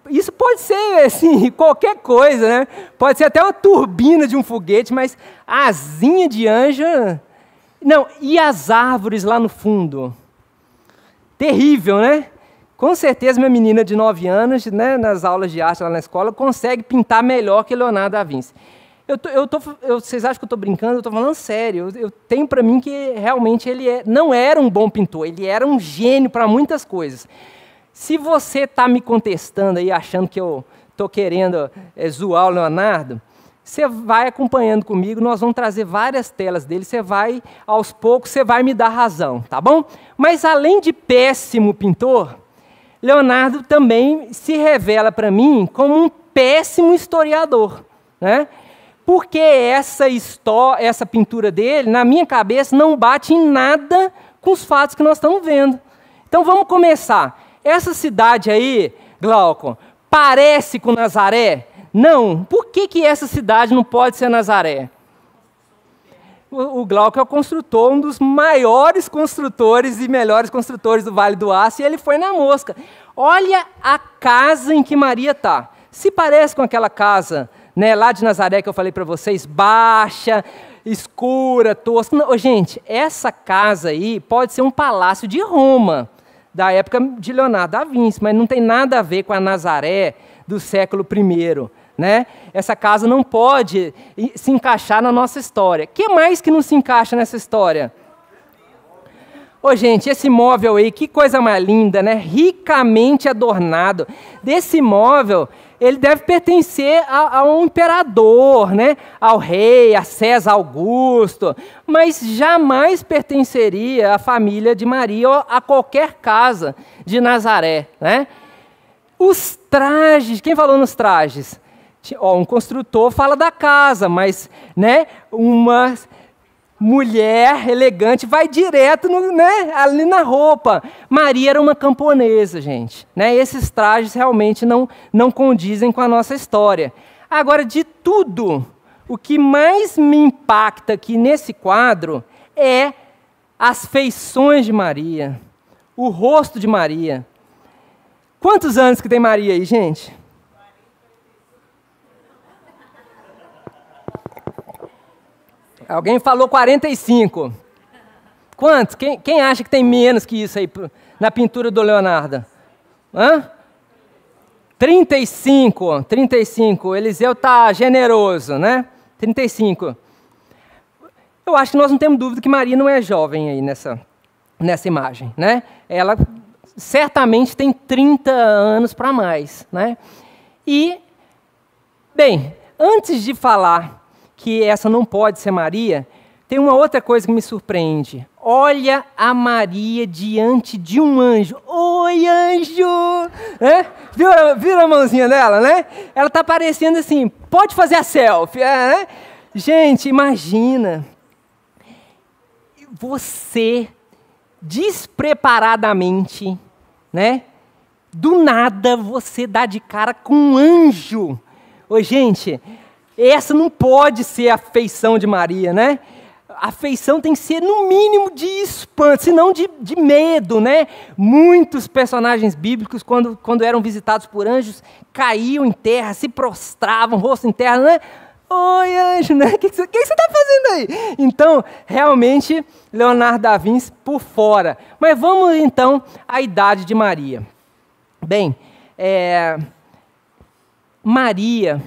Isso pode ser, assim, qualquer coisa, né? Pode ser até uma turbina de um foguete, mas a asinha de anjo... Não, e as árvores lá no fundo? Terrível, né? Com certeza minha menina de 9 anos, né, nas aulas de arte lá na escola, consegue pintar melhor que Leonardo da Vinci. Vocês acham que eu estou brincando? Eu estou falando sério. Eu tenho para mim que realmente ele não era um bom pintor, ele era um gênio para muitas coisas. Se você está me contestando aí, achando que eu estou querendo zoar o Leonardo, você vai acompanhando comigo, nós vamos trazer várias telas dele, você vai, aos poucos, você vai me dar razão, tá bom? Mas além de péssimo pintor, Leonardo também se revela para mim como um péssimo historiador, né? Porque essa pintura dele, na minha cabeça, não bate em nada com os fatos que nós estamos vendo. Então vamos começar. Essa cidade aí, Glauco, parece com Nazaré? Não. Por que essa cidade não pode ser Nazaré? O Glauco é o construtor, um dos maiores construtores e melhores construtores do Vale do Aço, e ele foi na mosca. Olha a casa em que Maria está. Se parece com aquela casa, né, lá de Nazaré que eu falei para vocês, baixa, escura, tosca. Não, gente, essa casa aí pode ser um palácio de Roma, da época de Leonardo da Vinci, mas não tem nada a ver com a Nazaré do século I. Né? Essa casa não pode se encaixar na nossa história. O que mais que não se encaixa nessa história? Gente, esse móvel aí, que coisa mais linda, né? Ricamente adornado. Desse móvel, ele deve pertencer a um imperador, né? Ao rei, a César Augusto, mas jamais pertenceria à família de Maria ou a qualquer casa de Nazaré, né? Os trajes, quem falou nos trajes? Um construtor fala da casa, mas, né, uma mulher elegante vai direto ali na roupa. Maria era uma camponesa, gente. Né? Esses trajes realmente não condizem com a nossa história. Agora, de tudo, o que mais me impacta aqui nesse quadro é as feições de Maria, o rosto de Maria. Quantos anos que tem Maria aí, gente? Alguém falou 45. Quantos? Quem acha que tem menos que isso aí na pintura do Leonardo? 35. 35. Eliseu está generoso, né? 35. Eu acho que nós não temos dúvida que Maria não é jovem aí nessa imagem, né? Ela certamente tem 30 anos para mais, né? E, bem, antes de falar que essa não pode ser Maria, tem uma outra coisa que me surpreende. Olha a Maria diante de um anjo. Oi, anjo! Viu a mãozinha dela, né? Ela está parecendo assim, pode fazer a selfie. Né? Gente, imagina. Você, despreparadamente, né? Do nada, você dá de cara com um anjo. Gente... Essa não pode ser a feição de Maria, né? A feição tem que ser, no mínimo, de espanto, se não de medo, né? Muitos personagens bíblicos, quando eram visitados por anjos, caíam em terra, se prostravam, rosto em terra, né? Oi, anjo, né? O que você está fazendo aí? Então, realmente, Leonardo da Vinci por fora. Mas vamos, então, à idade de Maria. Bem, Maria...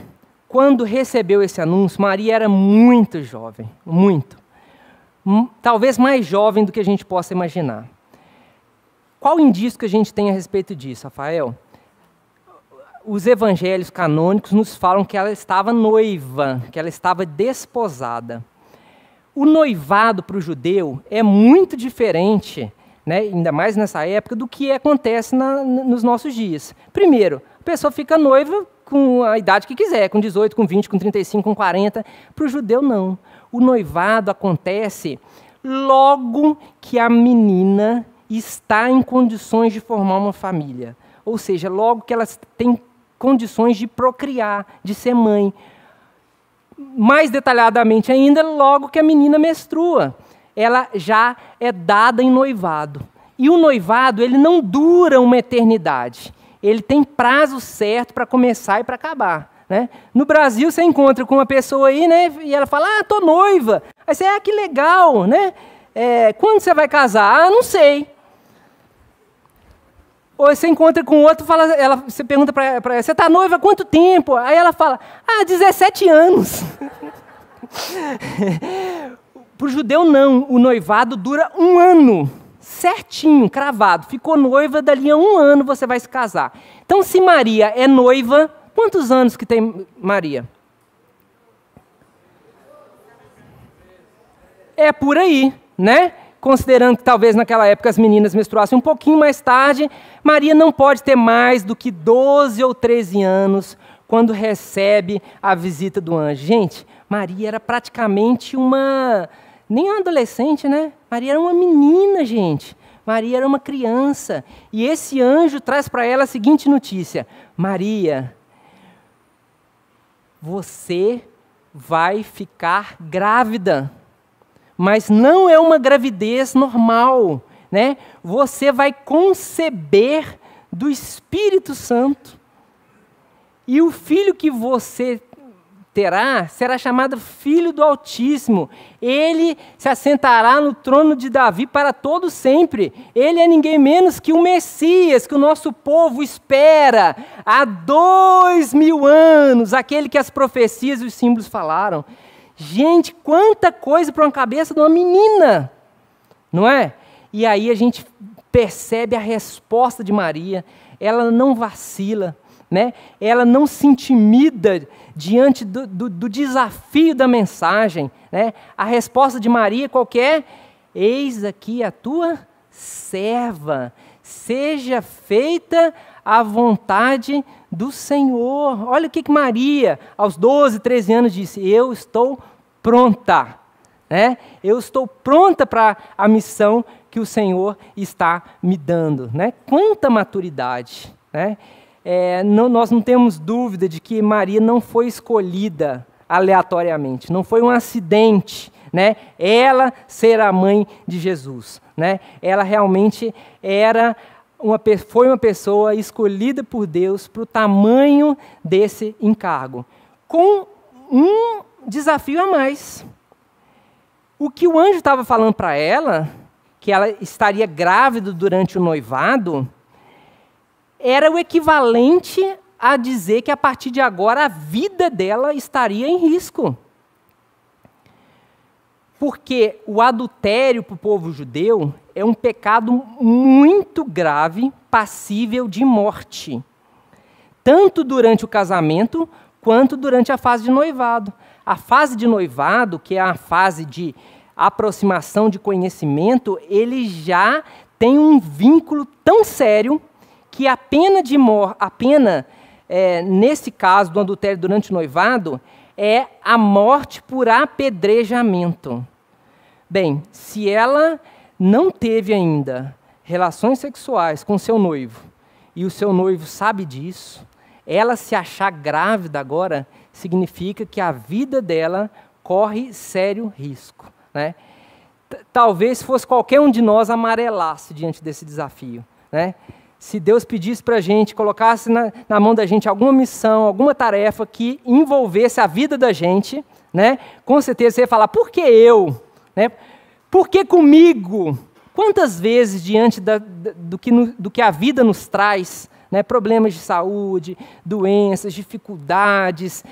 Quando recebeu esse anúncio, Maria era muito jovem, muito. Talvez mais jovem do que a gente possa imaginar. Qual indício que a gente tem a respeito disso, Rafael? Os evangelhos canônicos nos falam que ela estava noiva, que ela estava desposada. O noivado para o judeu é muito diferente, né, ainda mais nessa época, do que acontece nos nossos dias. Primeiro, a pessoa fica noiva com a idade que quiser, com 18, com 20, com 35, com 40. Para o judeu, não. O noivado acontece logo que a menina está em condições de formar uma família. ou seja, logo que elas têm condições de procriar, de ser mãe. Mais detalhadamente ainda, logo que a menina menstrua, ela já é dada em noivado. E o noivado, ele não dura uma eternidade. Ele tem prazo certo para começar e para acabar. Né? No Brasil, você encontra com uma pessoa aí, né, e ela fala, tô noiva. Aí você, que legal, né? Quando você vai casar? Não sei. Ou você encontra com outro, você pergunta para ela, você está noiva há quanto tempo? Aí ela fala, 17 anos. Para o judeu, não. O noivado dura 1 ano. Certinho, cravado. Ficou noiva, dali a 1 ano você vai se casar. Então, se Maria é noiva... Quantos anos que tem Maria? É por aí, né? Considerando que talvez naquela época as meninas menstruassem um pouquinho mais tarde, Maria não pode ter mais do que 12 ou 13 anos quando recebe a visita do anjo. Gente, Maria era praticamente nem uma adolescente, né? Maria era uma menina, gente. Maria era uma criança. E esse anjo traz para ela a seguinte notícia: Maria, você vai ficar grávida, mas não é uma gravidez normal, né? Você vai conceber do Espírito Santo, e o filho que você terá será chamado Filho do Altíssimo. Ele se assentará no trono de Davi para todo sempre. Ele é ninguém menos que o Messias, que o nosso povo espera há 2000 anos, aquele que as profecias e os símbolos falaram. Gente, quanta coisa para uma cabeça de uma menina, não é? E aí a gente percebe a resposta de Maria. Ela não vacila, né? Ela não se intimida diante do desafio da mensagem, né? A resposta de Maria qualquer: eis aqui a tua serva, seja feita a vontade do Senhor. Olha o que Maria, aos 12, 13 anos, disse: eu estou pronta, né? Eu estou pronta para a missão que o Senhor está me dando, né? Quanta maturidade, né? Nós não temos dúvida de que Maria não foi escolhida aleatoriamente, não foi um acidente, né? Ela ser a mãe de Jesus, né? Ela realmente foi uma pessoa escolhida por Deus para o tamanho desse encargo, com um desafio a mais. O que o anjo estava falando para ela, que ela estaria grávida durante o noivado, era o equivalente a dizer que a partir de agora a vida dela estaria em risco. Porque o adultério para o povo judeu é um pecado muito grave, passível de morte. Tanto durante o casamento, quanto durante a fase de noivado. A fase de noivado, que é a fase de aproximação de conhecimento, ele já tem um vínculo tão sério que a pena de morte, nesse caso do adultério durante o noivado, é a morte por apedrejamento. Bem, se ela não teve ainda relações sexuais com seu noivo, e o seu noivo sabe disso, ela se achar grávida agora, significa que a vida dela corre sério risco, né? Talvez fosse qualquer um de nós amarelasse diante desse desafio, né? Se Deus pedisse para a gente, colocasse na mão da gente alguma missão, alguma tarefa que envolvesse a vida da gente, né? Com certeza você ia falar: por que eu? Né? Por que comigo? Quantas vezes diante do que a vida nos traz, né? Problemas de saúde, doenças, dificuldades,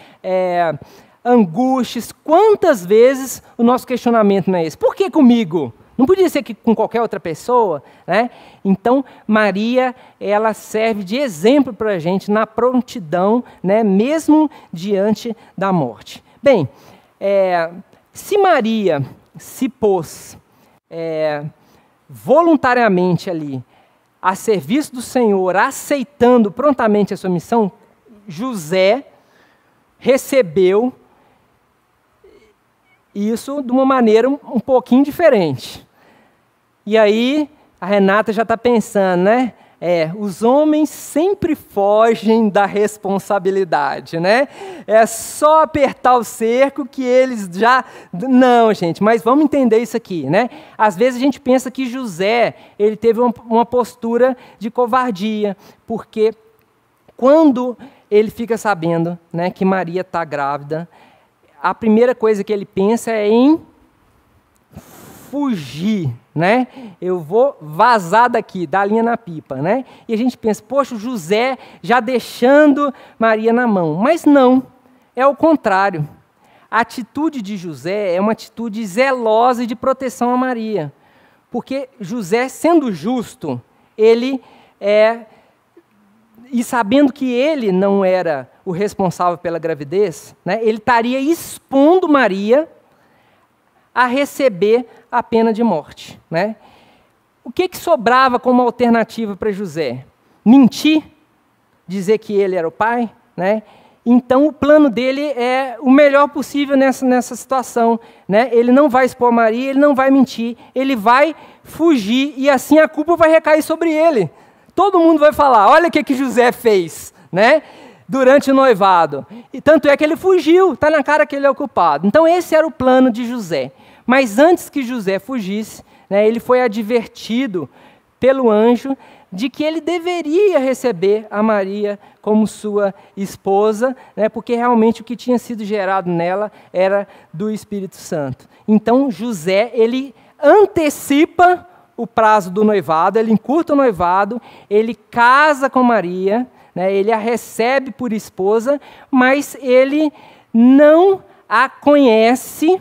angústias, quantas vezes o nosso questionamento não é esse? Por que comigo? Não podia ser que com qualquer outra pessoa, né? Então, Maria, ela serve de exemplo para a gente na prontidão, né? Mesmo diante da morte. Bem, se Maria se pôs voluntariamente ali a serviço do Senhor, aceitando prontamente a sua missão, José recebeu isso de uma maneira um pouquinho diferente. E aí, a Renata já está pensando, né? Os homens sempre fogem da responsabilidade, né? É só apertar o cerco que eles já... Não, gente, mas vamos entender isso aqui, né? Às vezes a gente pensa que José, ele teve uma postura de covardia, porque quando ele fica sabendo, né, que Maria está grávida, a primeira coisa que ele pensa é em fugir, né? Eu vou vazar daqui, dar linha na pipa, né? E a gente pensa, poxa, o José já deixando Maria na mão. Mas não, é o contrário. A atitude de José é uma atitude zelosa e de proteção a Maria. Porque José, sendo justo, ele e sabendo que ele não era o responsável pela gravidez, né, ele estaria expondo Maria a receber a pena de morte, né? O que sobrava como alternativa para José? Mentir? Dizer que ele era o pai? Né? Então, o plano dele é o melhor possível nessa situação, né? Ele não vai expor Maria, ele não vai mentir, ele vai fugir e assim a culpa vai recair sobre ele. Todo mundo vai falar, olha o que José fez, né? Durante o noivado. E tanto é que ele fugiu, está na cara que ele é o culpado. Então, esse era o plano de José. Mas antes que José fugisse, né, ele foi advertido pelo anjo de que ele deveria receber a Maria como sua esposa, né, porque realmente o que tinha sido gerado nela era do Espírito Santo. Então, José, ele antecipa o prazo do noivado, ele encurta o noivado, ele casa com Maria, né, ele a recebe por esposa, mas ele não a conhece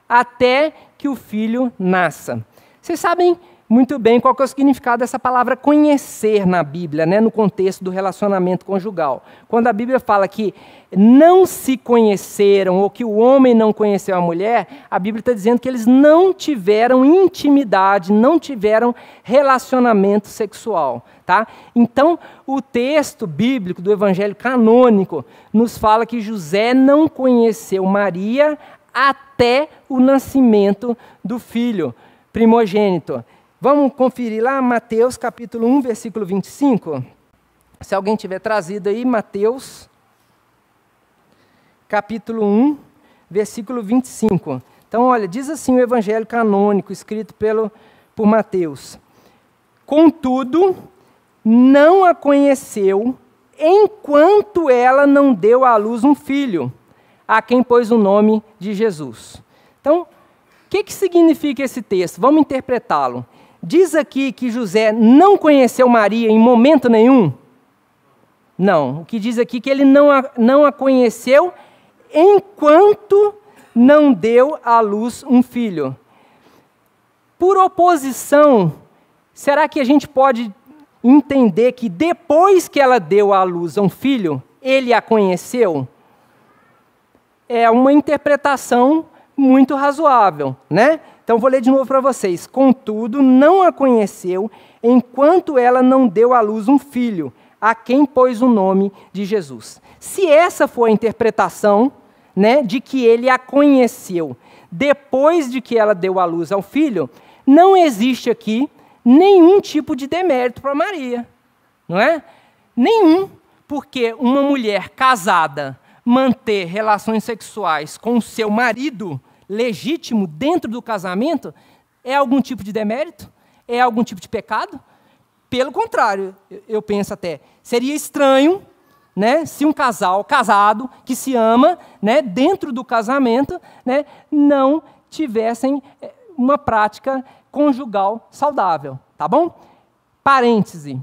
até que o filho nasça. Vocês sabem muito bem qual que é o significado dessa palavra conhecer na Bíblia, né, no contexto do relacionamento conjugal. Quando a Bíblia fala que não se conheceram, ou que o homem não conheceu a mulher, a Bíblia está dizendo que eles não tiveram intimidade, não tiveram relacionamento sexual. Tá? Então, o texto bíblico do Evangelho canônico nos fala que José não conheceu Maria até o nascimento do filho primogênito. Vamos conferir lá Mateus capítulo 1, versículo 25? Se alguém tiver trazido aí, Mateus capítulo 1, versículo 25. Então, olha, diz assim o Evangelho canônico, escrito por Mateus. Contudo, não a conheceu enquanto ela não deu à luz um filho, a quem pôs o nome de Jesus. Então, o que significa esse texto? Vamos interpretá-lo. Diz aqui que José não conheceu Maria em momento nenhum? Não. O que diz aqui é que ele não a conheceu enquanto não deu à luz um filho. Por oposição, será que a gente pode entender que depois que ela deu à luz a um filho, ele a conheceu? É uma interpretação muito razoável, né? Então, vou ler de novo para vocês. Contudo, não a conheceu enquanto ela não deu à luz um filho, a quem pôs o nome de Jesus. Se essa for a interpretação, né, de que ele a conheceu depois de que ela deu à luz ao filho, não existe aqui nenhum tipo de demérito para Maria, não é? Nenhum, porque uma mulher casada manter relações sexuais com o seu marido legítimo dentro do casamento é algum tipo de demérito? É algum tipo de pecado? Pelo contrário, eu penso até, seria estranho, né, se um casal casado que se ama, né, dentro do casamento, né, não tivessem uma prática conjugal saudável, tá bom? Parêntese.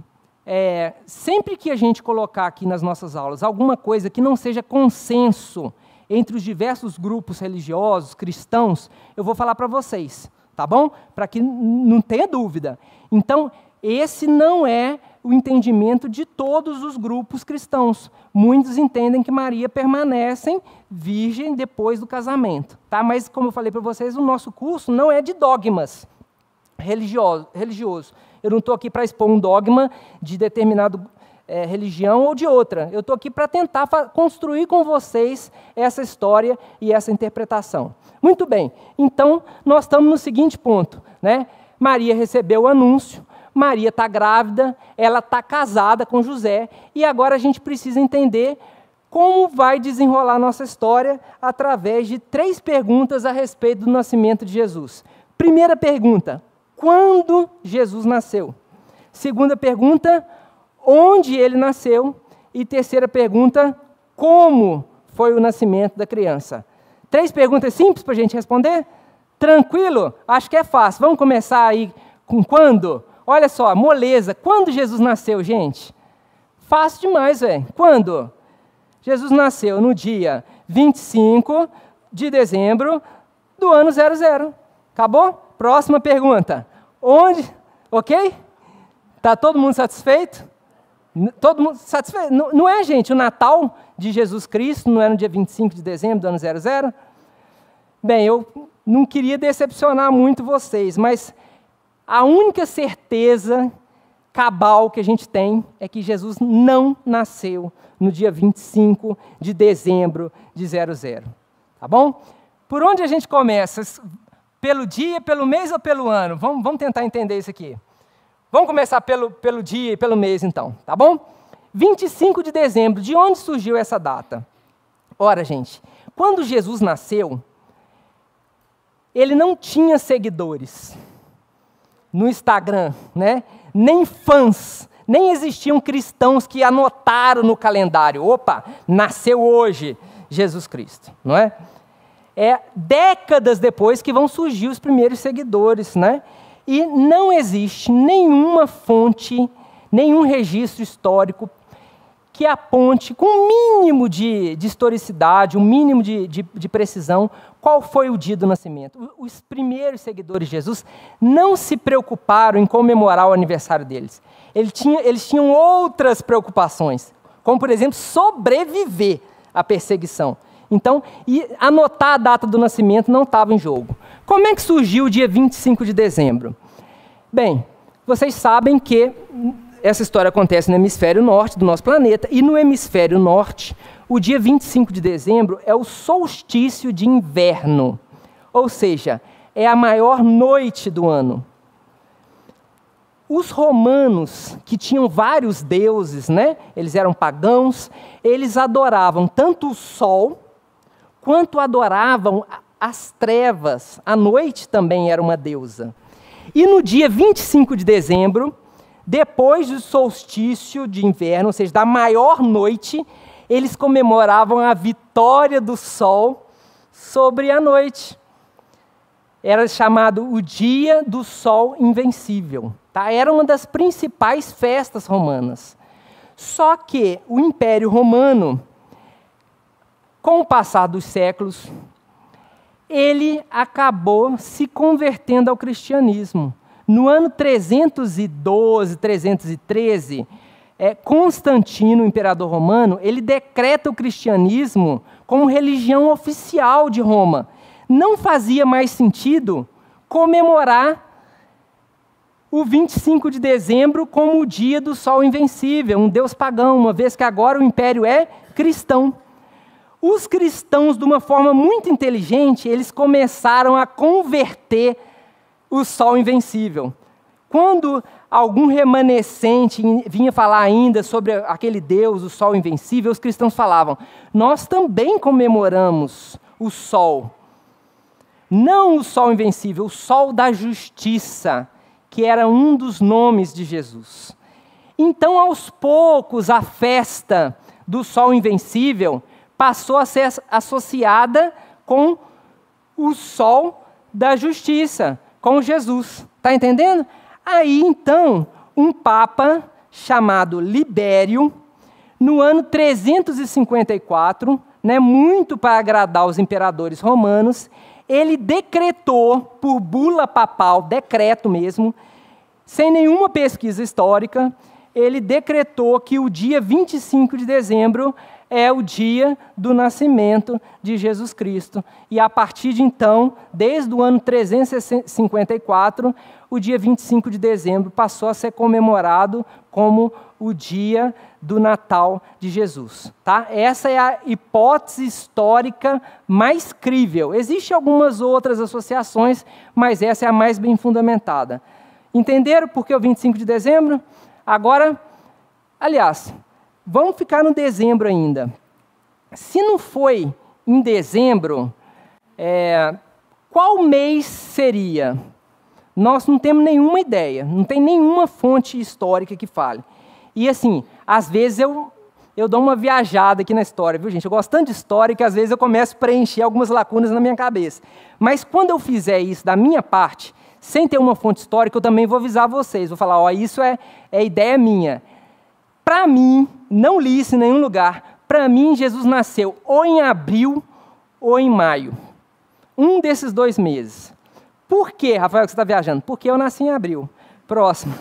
Sempre que a gente colocar aqui nas nossas aulas alguma coisa que não seja consenso entre os diversos grupos religiosos, cristãos, eu vou falar para vocês, tá bom? Para que não tenha dúvida. Então, esse não é o entendimento de todos os grupos cristãos. Muitos entendem que Maria permanece virgem depois do casamento, tá? Mas, como eu falei para vocês, o nosso curso não é de dogmas religioso. Eu não estou aqui para expor um dogma de determinado religião ou de outra. Eu estou aqui para tentar construir com vocês essa história e essa interpretação. Muito bem, então nós estamos no seguinte ponto, né? Maria recebeu o anúncio, Maria está grávida, ela está casada com José, e agora a gente precisa entender como vai desenrolar a nossa história através de 3 perguntas a respeito do nascimento de Jesus. Primeira pergunta, quando Jesus nasceu? Segunda pergunta, onde ele nasceu? E terceira pergunta, como foi o nascimento da criança? 3 perguntas simples para a gente responder? Tranquilo? Acho que é fácil. Vamos começar aí com quando? Olha só, moleza. Quando Jesus nasceu, gente? Fácil demais, velho. Quando? Jesus nasceu no dia 25 de dezembro do ano 00. Acabou? Próxima pergunta. Onde? Ok? Está todo mundo satisfeito? Todo mundo satisfeito? Não é, gente? O Natal de Jesus Cristo não é no dia 25 de dezembro do ano 00? Bem, eu não queria decepcionar muito vocês, mas a única certeza cabal que a gente tem é que Jesus não nasceu no dia 25 de dezembro de 00. Tá bom? Por onde a gente começa? Pelo dia, pelo mês ou pelo ano? Vamos tentar entender isso aqui. Vamos começar pelo dia e pelo mês, então, tá bom? 25 de dezembro, de onde surgiu essa data? Ora, gente, quando Jesus nasceu, ele não tinha seguidores no Instagram, né? Nem fãs, nem existiam cristãos que anotaram no calendário, opa, nasceu hoje Jesus Cristo, não é? É décadas depois que vão surgir os primeiros seguidores, né? E não existe nenhuma fonte, nenhum registro histórico que aponte com um mínimo de historicidade, um mínimo de precisão, qual foi o dia do nascimento. Os primeiros seguidores de Jesus não se preocuparam em comemorar o aniversário deles. Eles tinham outras preocupações, como, por exemplo, sobreviver à perseguição. Então, anotar a data do nascimento não estava em jogo. Como é que surgiu o dia 25 de dezembro? Bem, vocês sabem que essa história acontece no hemisfério norte do nosso planeta, e no hemisfério norte, o dia 25 de dezembro é o solstício de inverno, ou seja, é a maior noite do ano. Os romanos, que tinham vários deuses, né? Eles eram pagãos, eles adoravam tanto o sol, quanto adoravam as trevas. A noite também era uma deusa. E no dia 25 de dezembro, depois do solstício de inverno, ou seja, da maior noite, eles comemoravam a vitória do sol sobre a noite. Era chamado o Dia do Sol Invencível. Tá? Era uma das principais festas romanas. Só que o Império Romano, com o passar dos séculos, ele acabou se convertendo ao cristianismo. No ano 312, 313, Constantino, o imperador romano, ele decreta o cristianismo como religião oficial de Roma. Não fazia mais sentido comemorar o 25 de dezembro como o dia do sol invencível, um deus pagão, uma vez que agora o império é cristão. Os cristãos, de uma forma muito inteligente, eles começaram a converter o sol invencível. Quando algum remanescente vinha falar ainda sobre aquele Deus, o sol invencível, os cristãos falavam, nós também comemoramos o sol. Não o sol invencível, o sol da justiça, que era um dos nomes de Jesus. Então, aos poucos, a festa do sol invencível passou a ser associada com o sol da justiça, com Jesus. Está entendendo? Aí, então, um papa chamado Libério, no ano 354, muito para agradar os imperadores romanos, ele decretou, por bula papal, decreto mesmo, sem nenhuma pesquisa histórica, ele decretou que o dia 25 de dezembro é o dia do nascimento de Jesus Cristo. E a partir de então, desde o ano 354, o dia 25 de dezembro passou a ser comemorado como o dia do Natal de Jesus. Tá? Essa é a hipótese histórica mais crível. Existem algumas outras associações, mas essa é a mais bem fundamentada. Entenderam por que o 25 de dezembro? Agora, aliás, vamos ficar no dezembro ainda. Se não foi em dezembro, qual mês seria? Nós não temos nenhuma ideia, não tem nenhuma fonte histórica que fale. E assim, às vezes eu dou uma viajada aqui na história, viu gente? Eu gosto tanto de história que às vezes eu começo a preencher algumas lacunas na minha cabeça. Mas quando eu fizer isso da minha parte, sem ter uma fonte histórica, eu também vou avisar vocês. Vou falar, isso é ideia minha. Para mim, não li isso em nenhum lugar, para mim Jesus nasceu ou em abril ou em maio. Um desses 2 meses. Por que, Rafael, que você está viajando? Porque eu nasci em abril. Próximo.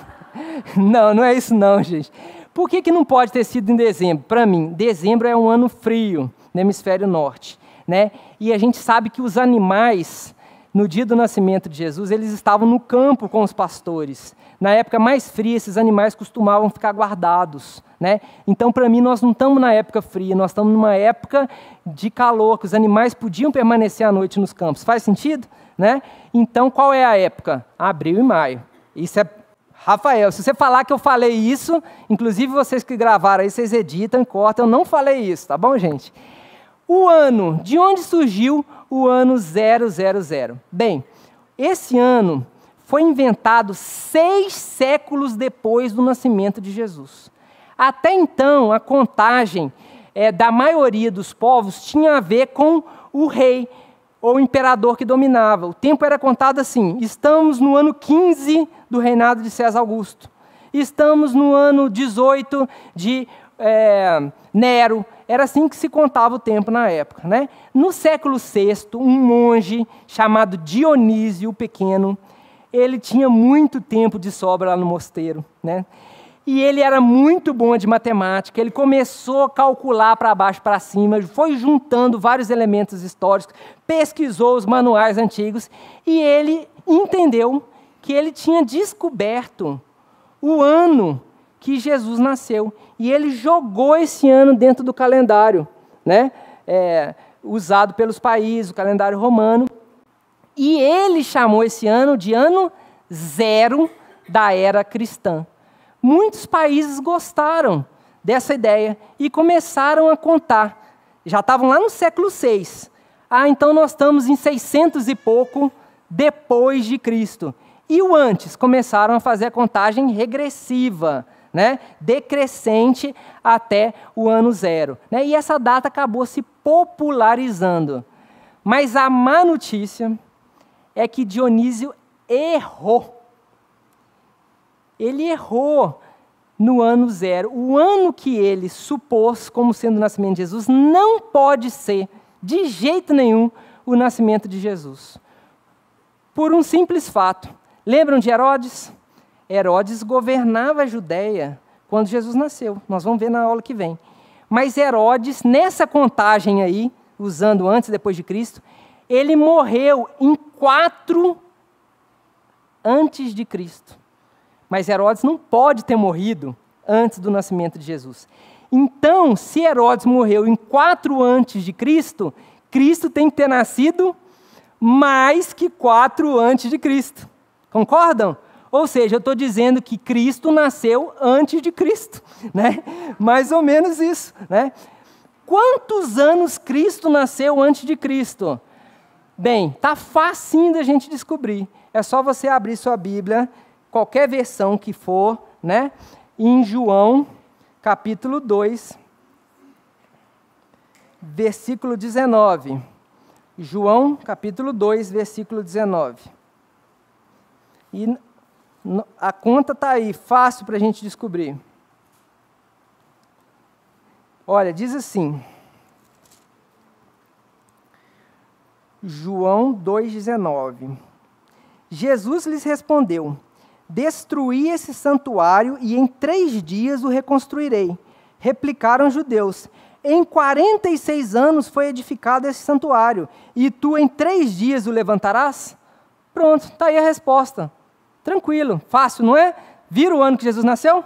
Não é isso não, gente. Por que não pode ter sido em dezembro? Para mim, dezembro é um ano frio no hemisfério norte, né? E a gente sabe que os animais, no dia do nascimento de Jesus, eles estavam no campo com os pastores. Na época mais fria, esses animais costumavam ficar guardados, né? Então, para mim, nós não estamos na época fria, nós estamos numa época de calor, que os animais podiam permanecer à noite nos campos. Faz sentido? Né? Então, qual é a época? Abril e maio. Isso é... Rafael, se você falar que eu falei isso, inclusive vocês que gravaram aí, vocês editam e cortam, eu não falei isso, tá bom, gente? O ano, de onde surgiu o ano 000? Bem, esse ano foi inventado 6 séculos depois do nascimento de Jesus. Até então, a contagem da maioria dos povos tinha a ver com o rei, ou o imperador que dominava. O tempo era contado assim: estamos no ano 15 do reinado de César Augusto. Estamos no ano 18 de Nero. Era assim que se contava o tempo na época, né? No século VI, um monge chamado Dionísio o Pequeno, ele tinha muito tempo de sobra lá no mosteiro, né? E ele era muito bom de matemática, ele começou a calcular para baixo, para cima, foi juntando vários elementos históricos, pesquisou os manuais antigos, e ele entendeu que ele tinha descoberto o ano que Jesus nasceu. E ele jogou esse ano dentro do calendário, né? Usado pelos países, o calendário romano. E ele chamou esse ano de ano 0 da era cristã. Muitos países gostaram dessa ideia e começaram a contar. Já estavam lá no século VI. Então nós estamos em 600 e pouco depois de Cristo. E o antes? Começaram a fazer a contagem regressiva, né? Decrescente até o ano 0. Né? E essa data acabou se popularizando. Mas a má notícia é que Dionísio errou. Ele errou no ano 0. O ano que ele supôs como sendo o nascimento de Jesus não pode ser, de jeito nenhum, o nascimento de Jesus. Por um simples fato. Lembram de Herodes? Herodes governava a Judéia quando Jesus nasceu. Nós vamos ver na aula que vem. Mas Herodes, nessa contagem aí, usando antes e depois de Cristo, ele morreu em 4 antes de Cristo. Mas Herodes não pode ter morrido antes do nascimento de Jesus. Então, se Herodes morreu em 4 antes de Cristo, Cristo tem que ter nascido mais que 4 antes de Cristo. Concordam? Ou seja, eu estou dizendo que Cristo nasceu antes de Cristo, né? Mais ou menos isso, né? Quantos anos Cristo nasceu antes de Cristo? Bem, tá facinho da gente descobrir. É só você abrir sua Bíblia, qualquer versão que for, né? Em João, capítulo 2, versículo 19. João, capítulo 2, versículo 19. E a conta está aí, fácil para a gente descobrir. Olha, diz assim. João 2,19. Jesus lhes respondeu: destruí esse santuário e em 3 dias o reconstruirei. Replicaram os judeus: em 46 anos foi edificado esse santuário, e tu em 3 dias o levantarás? Pronto, está aí a resposta. Tranquilo, fácil, não é? Viram o ano que Jesus nasceu?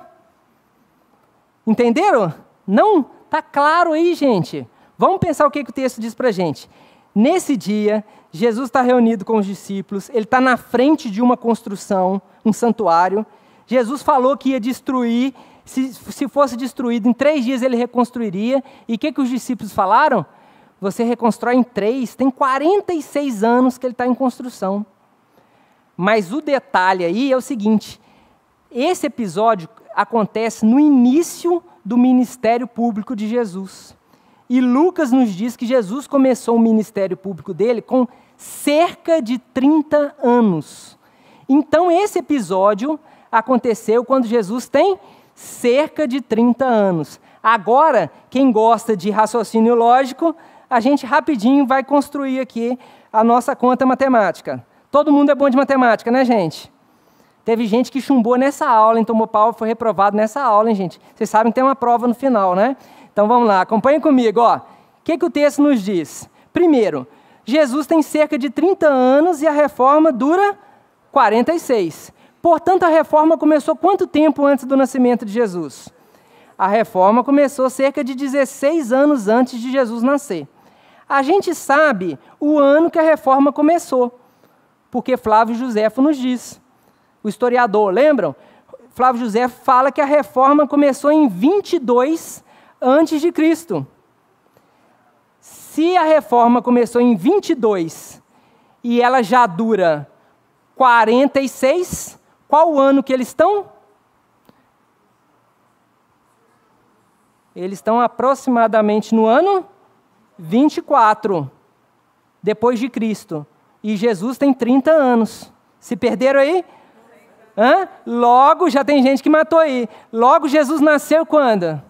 Entenderam? Não? Está claro aí, gente. Vamos pensar o que o texto diz para a gente. Nesse dia, Jesus está reunido com os discípulos, ele está na frente de uma construção, um santuário. Jesus falou que ia destruir, se fosse destruído, em 3 dias ele reconstruiria. E o que os discípulos falaram? Você reconstrói em 3, tem 46 anos que ele está em construção. Mas o detalhe aí é o seguinte, esse episódio acontece no início do ministério público de Jesus. E Lucas nos diz que Jesus começou o ministério público dele com cerca de 30 anos. Então esse episódio aconteceu quando Jesus tem cerca de 30 anos. Agora, quem gosta de raciocínio lógico, a gente rapidinho vai construir aqui a nossa conta matemática. Todo mundo é bom de matemática, né, gente? Teve gente que chumbou nessa aula, então o Paulo foi reprovado nessa aula, hein, gente? Vocês sabem que tem uma prova no final, né? Então vamos lá, acompanhem comigo, ó. O que o texto nos diz? Primeiro, Jesus tem cerca de 30 anos e a reforma dura 46. Portanto, a reforma começou quanto tempo antes do nascimento de Jesus? A reforma começou cerca de 16 anos antes de Jesus nascer. A gente sabe o ano que a reforma começou, porque Flávio Josefo nos diz. O historiador, lembram? Flávio Josefo fala que a reforma começou em 22 antes de Cristo. Se a reforma começou em 22 e ela já dura 46, qual o ano que eles estão? Eles estão aproximadamente no ano 24, depois de Cristo. E Jesus tem 30 anos. Se perderam aí? Logo, já tem gente que matou aí. Logo, Jesus nasceu quando?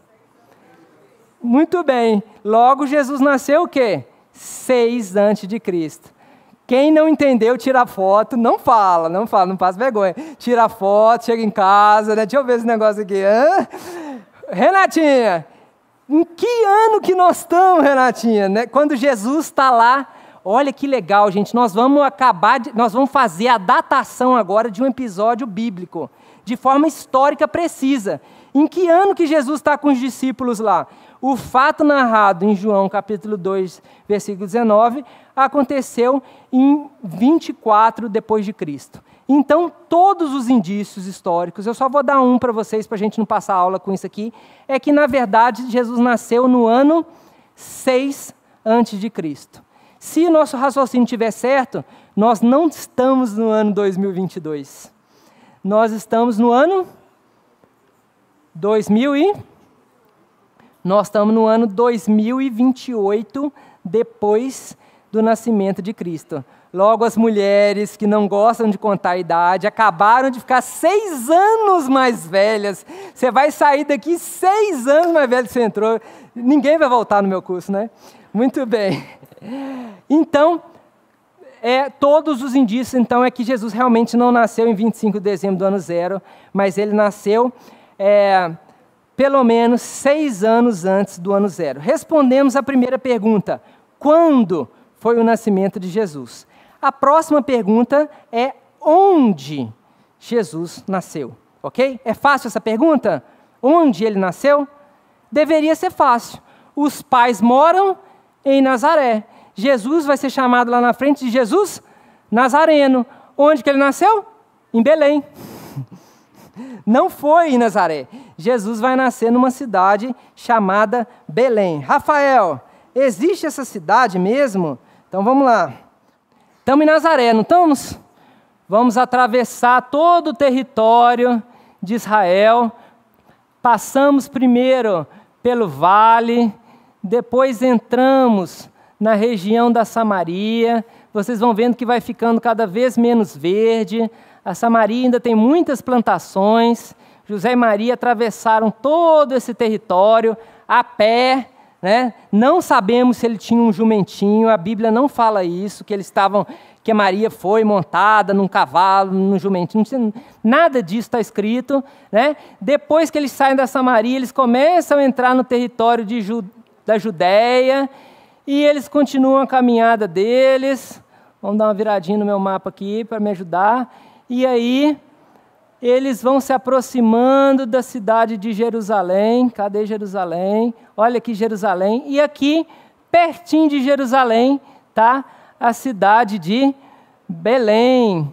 Muito bem. Logo, Jesus nasceu o quê? 6 antes de Cristo. Quem não entendeu, tira foto. Não fala, não passa vergonha. Tira foto, chega em casa, né? Deixa eu ver esse negócio aqui. Renatinha, em que ano que nós estamos, Renatinha? Né? Quando Jesus está lá. Olha que legal, gente, nós vamos fazer a datação agora de um episódio bíblico, de forma histórica precisa. Em que ano que Jesus está com os discípulos lá? O fato narrado em João capítulo 2, versículo 19, aconteceu em 24 depois de Cristo. Então, todos os indícios históricos, eu só vou dar um para vocês, para a gente não passar aula com isso aqui, é que, na verdade, Jesus nasceu no ano 6 antes de Cristo. Se o nosso raciocínio estiver certo, nós não estamos no ano 2022. Nós estamos no ano 2028, depois do nascimento de Cristo. Logo, as mulheres que não gostam de contar a idade, acabaram de ficar 6 anos mais velhas. Você vai sair daqui 6 anos mais velho que você entrou. Ninguém vai voltar no meu curso, né? Muito bem. Então, todos os indícios, então, é que Jesus realmente não nasceu em 25 de dezembro do ano 0, mas ele nasceu pelo menos 6 anos antes do ano 0. Respondemos a primeira pergunta: quando foi o nascimento de Jesus? A próxima pergunta é: onde Jesus nasceu? Ok? É fácil essa pergunta? Onde ele nasceu? Deveria ser fácil. Os pais moram em Nazaré. Jesus vai ser chamado lá na frente de Jesus Nazareno. Onde que ele nasceu? Em Belém. Não foi em Nazaré. Jesus vai nascer numa cidade chamada Belém. Rafael, existe essa cidade mesmo? Então vamos lá. Estamos em Nazaré, não estamos? Vamos atravessar todo o território de Israel. Passamos primeiro pelo vale, depois entramos na região da Samaria. Vocês vão vendo que vai ficando cada vez menos verde. A Samaria ainda tem muitas plantações. José e Maria atravessaram todo esse território a pé, né? Não sabemos se ele tinha um jumentinho, a Bíblia não fala isso, que a Maria foi montada num cavalo, num jumentinho, nada disso está escrito, né? Depois que eles saem da Samaria, eles começam a entrar no território da Judéia, e eles continuam a caminhada deles. Vamos dar uma viradinha no meu mapa aqui para me ajudar. E aí, eles vão se aproximando da cidade de Jerusalém. Cadê Jerusalém? Olha aqui Jerusalém. E aqui, pertinho de Jerusalém, está a cidade de Belém.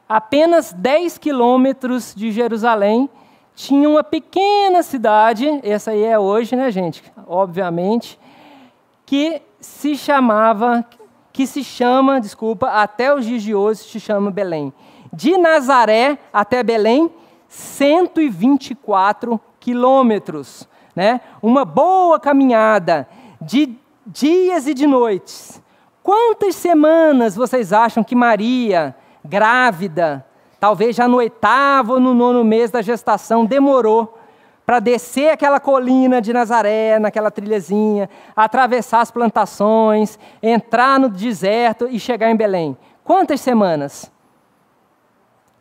Apenas 10 quilômetros de Jerusalém, tinha uma pequena cidade, essa aí é hoje, né, gente? Obviamente, que se chama, até os dias de hoje se chama Belém. De Nazaré até Belém, 124 quilômetros, né? Uma boa caminhada de dias e de noites. Quantas semanas vocês acham que Maria, grávida, talvez já no 8º ou no 9º mês da gestação, demorou para descer aquela colina de Nazaré, naquela trilhazinha, atravessar as plantações, entrar no deserto e chegar em Belém? Quantas semanas?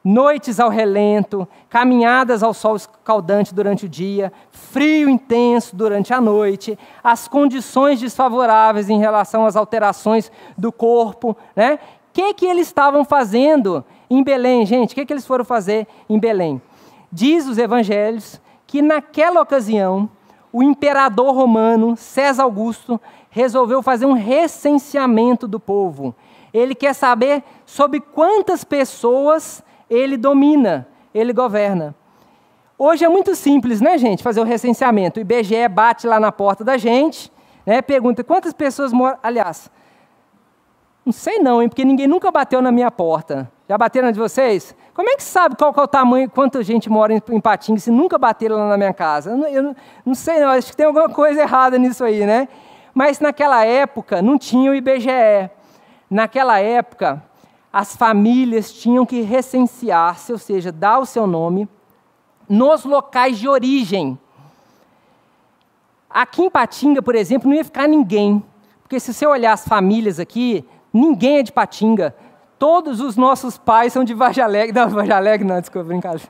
Noites ao relento, caminhadas ao sol escaldante durante o dia, frio intenso durante a noite, as condições desfavoráveis em relação às alterações do corpo, né? O que eles estavam fazendo em Belém, gente? O que eles foram fazer em Belém? Diz os evangelhos que naquela ocasião, o imperador romano, César Augusto, resolveu fazer um recenseamento do povo. Ele quer saber sobre quantas pessoas ele domina, ele governa. Hoje é muito simples, né, gente, fazer o recenseamento. O IBGE bate lá na porta da gente, né, pergunta quantas pessoas moram... Aliás, não sei não, hein, porque ninguém nunca bateu na minha porta. Já bateram na de vocês? Como é que sabe qual que é o tamanho, quanta gente mora em Patinga se nunca bateram lá na minha casa? Eu não sei não, acho que tem alguma coisa errada nisso aí, né? Mas naquela época não tinha o IBGE. Naquela época, as famílias tinham que recensear-se, ou seja, dar o seu nome, nos locais de origem. Aqui em Patinga, por exemplo, não ia ficar ninguém. Porque se você olhar as famílias aqui, ninguém é de Patinga. Todos os nossos pais são de Vargem Alegre. Não, Vargem Alegre não, desculpa, brincadeira.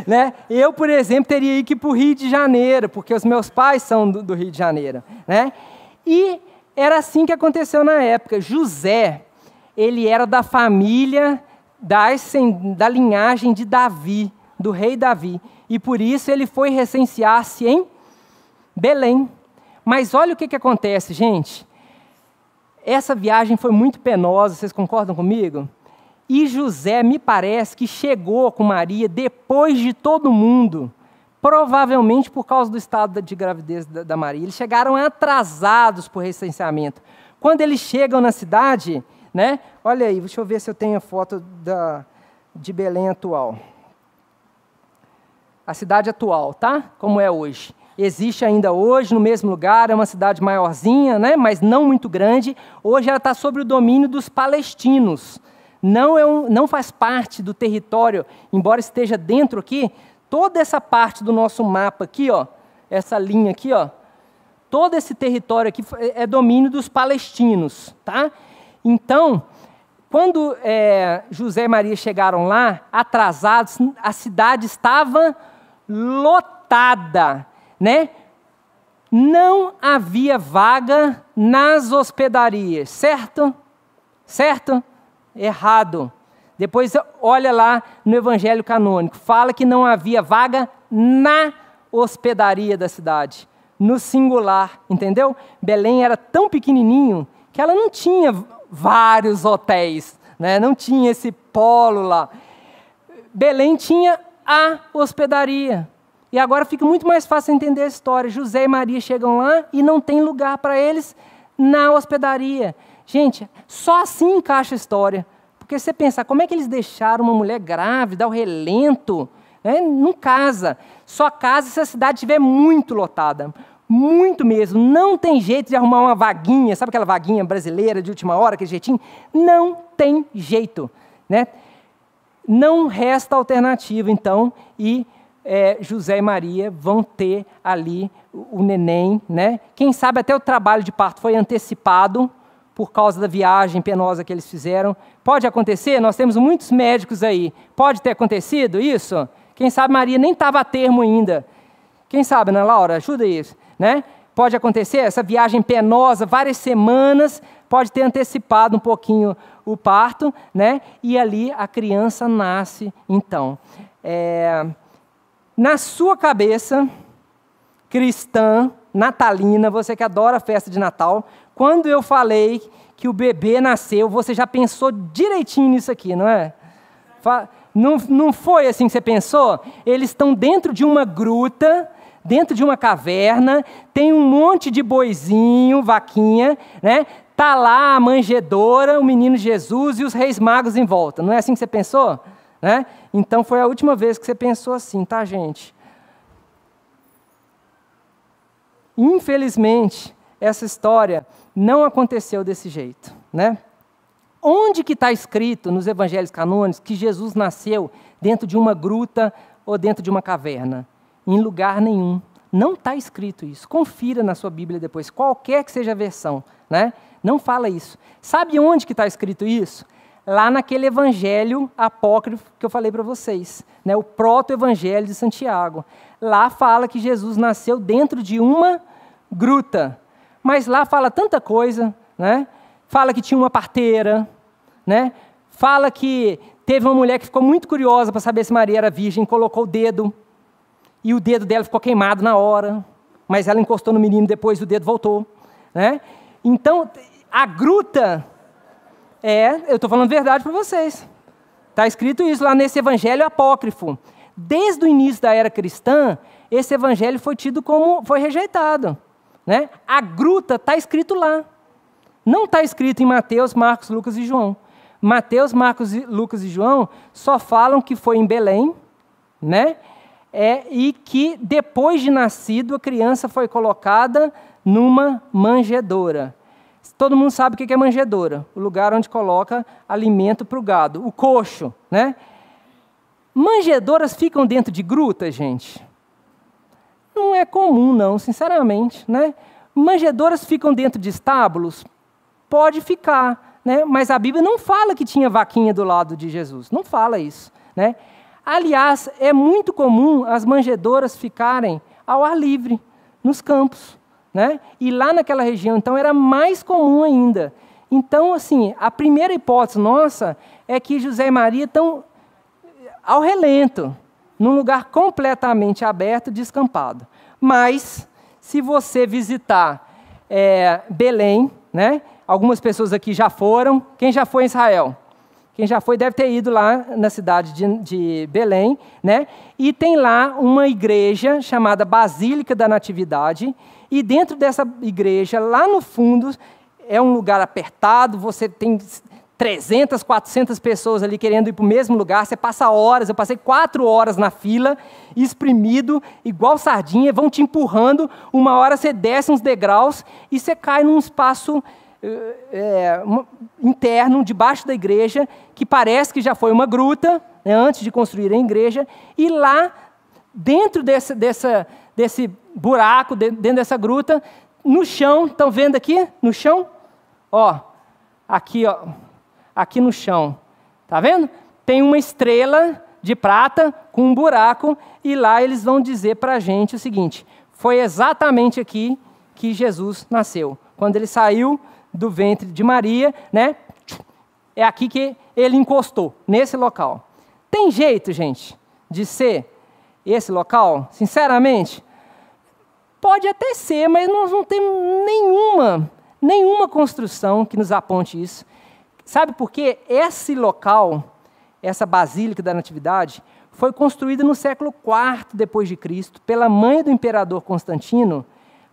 Né? Eu, por exemplo, teria que ir para o Rio de Janeiro, porque os meus pais são do Rio de Janeiro. Né? E era assim que aconteceu na época. José, ele era da família, da linhagem de Davi, do rei Davi. E por isso ele foi recensear-se em Belém. Mas olha o que acontece, gente. Essa viagem foi muito penosa, vocês concordam comigo? E José, me parece que chegou com Maria depois de todo mundo, provavelmente por causa do estado de gravidez da Maria. Eles chegaram atrasados por recenseamento. Quando eles chegam na cidade, né? Olha aí, deixa eu ver se eu tenho a foto de Belém atual. A cidade atual, tá? Como é hoje. Existe ainda hoje, no mesmo lugar, é uma cidade maiorzinha, né? Mas não muito grande. Hoje ela está sob o domínio dos palestinos. Não faz parte do território, embora esteja dentro aqui, toda essa parte do nosso mapa aqui, ó, essa linha aqui, ó, todo esse território aqui é domínio dos palestinos, tá? Então, quando José e Maria chegaram lá, atrasados, a cidade estava lotada, né? Não havia vaga nas hospedarias, certo? Certo? Errado. Depois olha lá no Evangelho Canônico, fala que não havia vaga na hospedaria da cidade, no singular, entendeu? Belém era tão pequenininho que ela não tinha vários hotéis, né? Não tinha esse polo lá. Belém tinha a hospedaria. E agora fica muito mais fácil entender a história. José e Maria chegam lá e não tem lugar para eles na hospedaria. Gente, só assim encaixa a história. Porque você pensa, como é que eles deixaram uma mulher grávida ao relento? Né? Não casa. Só casa se a cidade estiver muito lotada. Muito mesmo. Não tem jeito de arrumar uma vaguinha. Sabe aquela vaguinha brasileira de última hora, aquele jeitinho? Não tem jeito. Né? Não resta alternativa, então, e José e Maria vão ter ali o neném, né? Quem sabe até o trabalho de parto foi antecipado por causa da viagem penosa que eles fizeram. Pode acontecer? Nós temos muitos médicos aí. Pode ter acontecido isso? Quem sabe Maria nem estava a termo ainda. Quem sabe, né, Laura? Ajuda isso, né? Pode acontecer? Essa viagem penosa, várias semanas, pode ter antecipado um pouquinho o parto, né? E ali a criança nasce, então. Na sua cabeça, cristã, natalina, você que adora a festa de Natal, quando eu falei que o bebê nasceu, você já pensou direitinho nisso aqui, não é? Não foi assim que você pensou? Eles estão dentro de uma gruta, dentro de uma caverna, tem um monte de boizinho, vaquinha, né? Tá lá a manjedoura, o menino Jesus e os reis magos em volta. Não é assim que você pensou? Né? Então foi a última vez que você pensou assim, tá, gente? Infelizmente, essa história não aconteceu desse jeito, né? Onde que está escrito nos evangelhos canônicos que Jesus nasceu dentro de uma gruta ou dentro de uma caverna? Em lugar nenhum. Não está escrito isso. Confira na sua Bíblia depois, qualquer que seja a versão, né? Não fala isso. Sabe onde que está escrito isso? Lá naquele evangelho apócrifo que eu falei para vocês, né? O proto-evangelho de Santiago. Lá fala que Jesus nasceu dentro de uma gruta. Mas lá fala tanta coisa, né? Fala que tinha uma parteira, né? Fala que teve uma mulher que ficou muito curiosa para saber se Maria era virgem, colocou o dedo, e o dedo dela ficou queimado na hora, mas ela encostou no menino depois e o dedo voltou, né? Então, a gruta eu estou falando verdade para vocês. Está escrito isso lá nesse evangelho apócrifo. Desde o início da era cristã, esse evangelho foi rejeitado, né? A gruta está escrito lá. Não está escrito em Mateus, Marcos, Lucas e João. Mateus, Marcos, Lucas e João só falam que foi em Belém, né? E que depois de nascido a criança foi colocada numa manjedoura. Todo mundo sabe o que é manjedoura, o lugar onde coloca alimento para o gado, o coxo, né? Manjedouras ficam dentro de grutas, gente? Não é comum não, sinceramente, né? Manjedouras ficam dentro de estábulos? Pode ficar, né? Mas a Bíblia não fala que tinha vaquinha do lado de Jesus, não fala isso, né? Aliás, é muito comum as manjedouras ficarem ao ar livre, nos campos, né? E lá naquela região, então, era mais comum ainda. Então, assim, a primeira hipótese nossa é que José e Maria estão ao relento, num lugar completamente aberto, descampado. Mas, se você visitar Belém, né? Algumas pessoas aqui já foram. Quem já foi em Israel? Quem já foi deve ter ido lá na cidade de Belém, né? E tem lá uma igreja chamada Basílica da Natividade, e dentro dessa igreja, lá no fundo, é um lugar apertado, você tem 300, 400 pessoas ali querendo ir para o mesmo lugar, você passa horas, eu passei 4 horas na fila, espremido, igual sardinha, vão te empurrando, uma hora você desce uns degraus e você cai num espaço interno, debaixo da igreja, que parece que já foi uma gruta, né, antes de construir a igreja, e lá, dentro desse buraco, dentro dessa gruta, no chão, estão vendo aqui, no chão? Ó, aqui no chão, tá vendo? Tem uma estrela de prata com um buraco, e lá eles vão dizer para a gente o seguinte: foi exatamente aqui que Jesus nasceu. Quando ele saiu do ventre de Maria, né? É aqui que ele encostou, nesse local. Tem jeito, gente, de ser esse local? Sinceramente, pode até ser, mas nós não temos nenhuma construção que nos aponte isso. Sabe por quê? Esse local, essa Basílica da Natividade, foi construída no século IV depois de Cristo, pela mãe do imperador Constantino,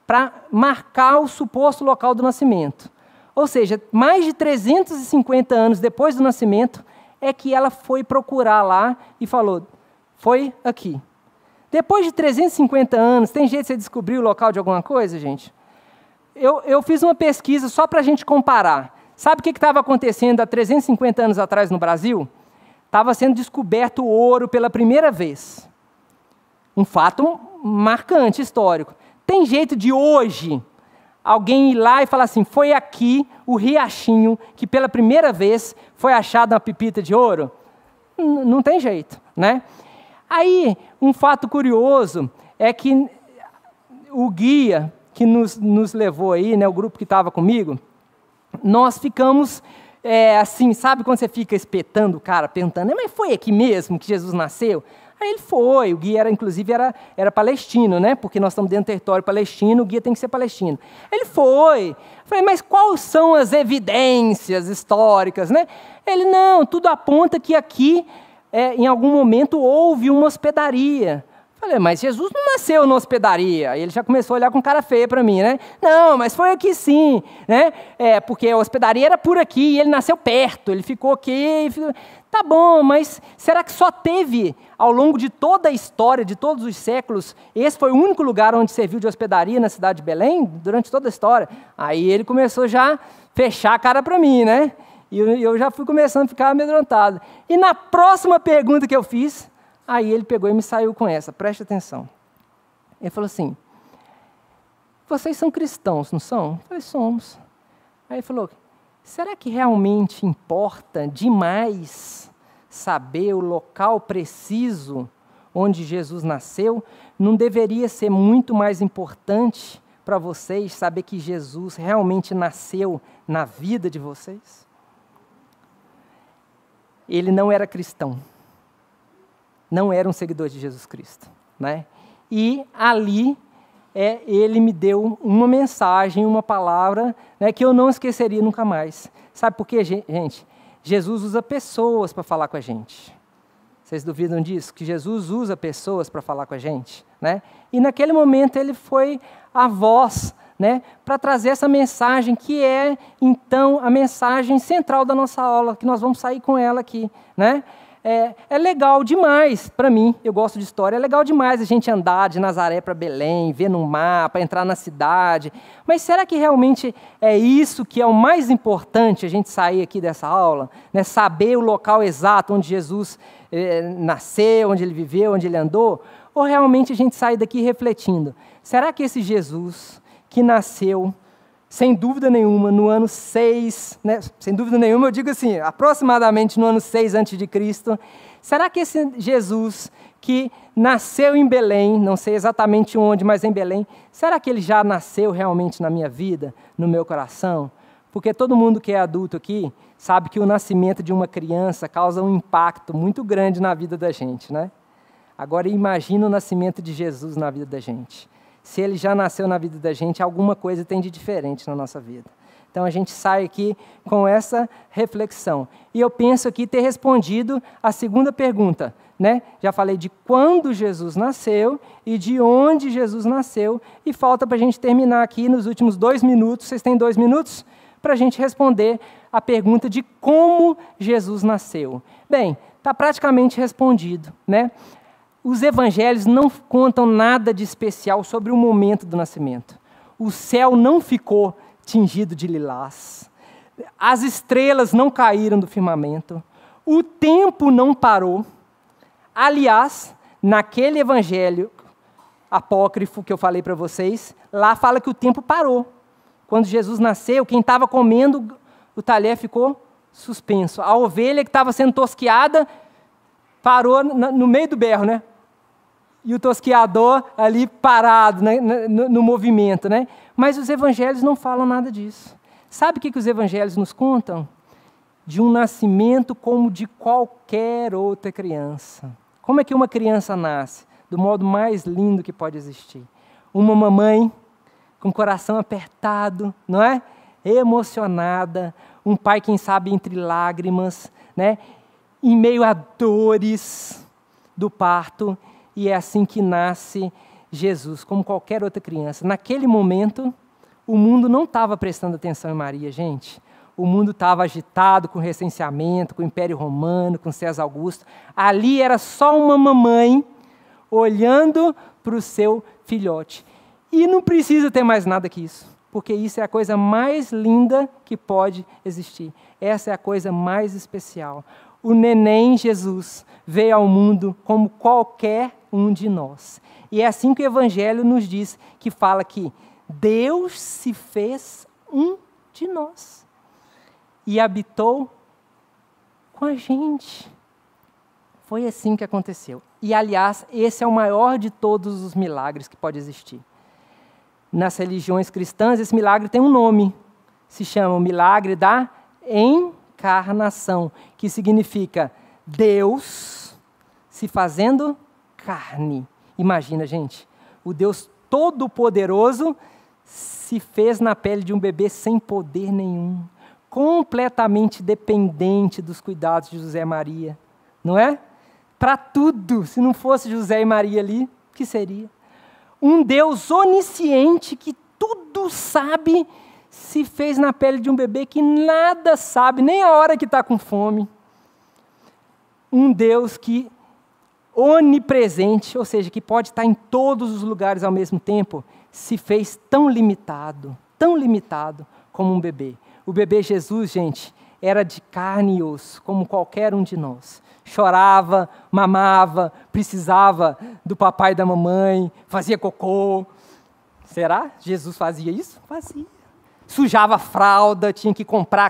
para marcar o suposto local do nascimento. Ou seja, mais de 350 anos depois do nascimento, é que ela foi procurar lá e falou, foi aqui. Depois de 350 anos, tem jeito de você descobrir o local de alguma coisa, gente? Eu fiz uma pesquisa só para a gente comparar. Sabe o que estava acontecendo há 350 anos atrás no Brasil? Estava sendo descoberto o ouro pela primeira vez. Um fato marcante, histórico. Tem jeito de hoje alguém ir lá e falar assim, foi aqui o riachinho que pela primeira vez foi achado uma pepita de ouro? Não tem jeito, né? Aí, um fato curioso é que o guia que nos levou aí, né, o grupo que estava comigo, nós ficamos assim, sabe quando você fica espetando o cara, perguntando, mas foi aqui mesmo que Jesus nasceu? Aí ele foi, o guia inclusive era palestino, né? Porque nós estamos dentro do território palestino, o guia tem que ser palestino. Ele foi. Falei, mas quais são as evidências históricas, né? Ele, não, tudo aponta que aqui, em algum momento, houve uma hospedaria. Falei, mas Jesus não nasceu numa hospedaria. Aí ele já começou a olhar com cara feia para mim, né? Não, mas foi aqui sim, né? Porque a hospedaria era por aqui, e ele nasceu perto, ele ficou aqui. Tá bom, mas será que só teve, ao longo de toda a história, de todos os séculos, esse foi o único lugar onde serviu de hospedaria na cidade de Belém, durante toda a história? Aí ele começou já a fechar a cara para mim, né? E eu já fui começando a ficar amedrontado. E na próxima pergunta que eu fiz, aí ele pegou e me saiu com essa, preste atenção. Ele falou assim, vocês são cristãos, não são? Eu falei, somos. Aí ele falou, será que realmente importa demais saber o local preciso onde Jesus nasceu? Não deveria ser muito mais importante para vocês saber que Jesus realmente nasceu na vida de vocês? Ele não era cristão. Não era um seguidor de Jesus Cristo, né? E ali ele me deu uma mensagem, uma palavra, né, que eu não esqueceria nunca mais. Sabe por quê, gente? Jesus usa pessoas para falar com a gente. Vocês duvidam disso? Que Jesus usa pessoas para falar com a gente, né? E naquele momento ele foi a voz, né, para trazer essa mensagem que é, então, a mensagem central da nossa aula, que nós vamos sair com ela aqui, né? É legal demais, para mim, eu gosto de história, é legal demais a gente andar de Nazaré para Belém, ver no mapa, entrar na cidade, mas será que realmente é isso que é o mais importante, a gente sair aqui dessa aula? Né? Saber o local exato onde Jesus nasceu, onde ele viveu, onde ele andou? Ou realmente a gente sai daqui refletindo, será que esse Jesus que nasceu, sem dúvida nenhuma, no ano 6, né? Sem dúvida nenhuma, eu digo assim, aproximadamente no ano 6 a.C., será que esse Jesus que nasceu em Belém, não sei exatamente onde, mas em Belém, será que ele já nasceu realmente na minha vida, no meu coração? Porque todo mundo que é adulto aqui sabe que o nascimento de uma criança causa um impacto muito grande na vida da gente, né? Agora imagina o nascimento de Jesus na vida da gente. Se ele já nasceu na vida da gente, alguma coisa tem de diferente na nossa vida. Então a gente sai aqui com essa reflexão. E eu penso aqui ter respondido a segunda pergunta, né? Já falei de quando Jesus nasceu e de onde Jesus nasceu. E falta para a gente terminar aqui nos últimos 2 minutos. Vocês têm 2 minutos? Para a gente responder a pergunta de como Jesus nasceu. Bem, está praticamente respondido, né? Os evangelhos não contam nada de especial sobre o momento do nascimento. O céu não ficou tingido de lilás. As estrelas não caíram do firmamento. O tempo não parou. Aliás, naquele evangelho apócrifo que eu falei para vocês, lá fala que o tempo parou. Quando Jesus nasceu, quem estava comendo, o talher ficou suspenso. A ovelha que estava sendo tosquiada parou no meio do berro, né? E o tosquiador ali parado, né? no movimento, né? Mas os evangelhos não falam nada disso. Sabe o que os evangelhos nos contam? De um nascimento como de qualquer outra criança. Como é que uma criança nasce? Do modo mais lindo que pode existir. Uma mamãe com o coração apertado, não é? Emocionada. Um pai, quem sabe, entre lágrimas, né? Em meio a dores do parto, e é assim que nasce Jesus, como qualquer outra criança. Naquele momento, o mundo não estava prestando atenção em Maria, gente. O mundo estava agitado com o recenseamento, com o Império Romano, com César Augusto. Ali era só uma mamãe olhando para o seu filhote. E não precisa ter mais nada que isso, porque isso é a coisa mais linda que pode existir. Essa é a coisa mais especial. O neném Jesus veio ao mundo como qualquer um de nós. E é assim que o Evangelho nos diz, que fala que Deus se fez um de nós e habitou com a gente. Foi assim que aconteceu. E, aliás, esse é o maior de todos os milagres que pode existir. Nas religiões cristãs, esse milagre tem um nome. Se chama o milagre da encarnação, que significa Deus se fazendo carne. Imagina, gente, o Deus Todo-Poderoso se fez na pele de um bebê sem poder nenhum, completamente dependente dos cuidados de José e Maria, não é? Para tudo, se não fosse José e Maria ali, o que seria? Um Deus onisciente que tudo sabe, se fez na pele de um bebê que nada sabe, nem a hora que está com fome. Um Deus que onipresente, ou seja, que pode estar em todos os lugares ao mesmo tempo, se fez tão limitado como um bebê. O bebê Jesus, gente, era de carne e osso, como qualquer um de nós. Chorava, mamava, precisava do papai e da mamãe, fazia cocô. Será? Jesus fazia isso? Fazia. Sujava a fralda, tinha que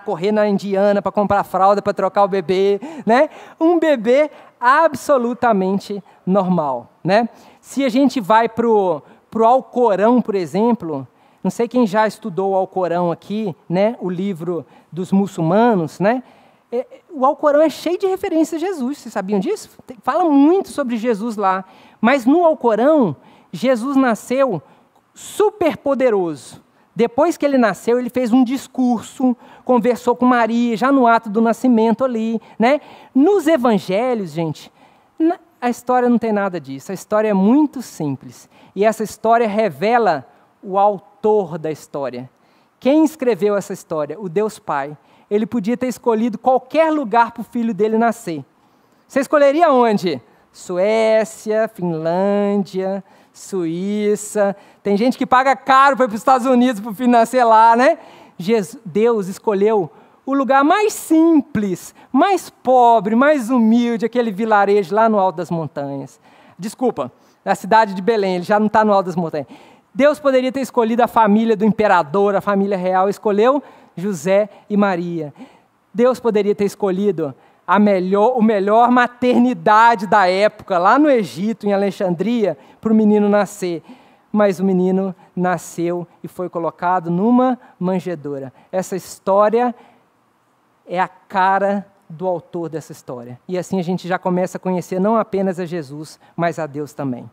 correr na Indiana para comprar fralda, para trocar o bebê, né? Um bebê absolutamente normal, né? Se a gente vai para o Alcorão, por exemplo, não sei quem já estudou o Alcorão aqui, né? O livro dos muçulmanos, né? O Alcorão é cheio de referências a Jesus, vocês sabiam disso? Fala muito sobre Jesus lá, mas no Alcorão, Jesus nasceu super poderoso. Depois que ele nasceu, ele fez um discurso, conversou com Maria, já no ato do nascimento ali, né? Nos evangelhos, gente, a história não tem nada disso, a história é muito simples. E essa história revela o autor da história. Quem escreveu essa história? O Deus Pai. Ele podia ter escolhido qualquer lugar para o filho dele nascer. Você escolheria onde? Suécia, Finlândia, Suíça. Tem gente que paga caro para ir para os Estados Unidos para o filho nascer lá, né? Deus escolheu o lugar mais simples, mais pobre, mais humilde, aquele vilarejo lá no alto das montanhas. Desculpa, na cidade de Belém, ele já não está no alto das montanhas. Deus poderia ter escolhido a família do imperador, a família real, escolheu José e Maria. Deus poderia ter escolhido a melhor maternidade da época, lá no Egito, em Alexandria, para o menino nascer. Mas o menino nasceu e foi colocado numa manjedoura. Essa história é a cara do autor dessa história. E assim a gente já começa a conhecer não apenas a Jesus, mas a Deus também.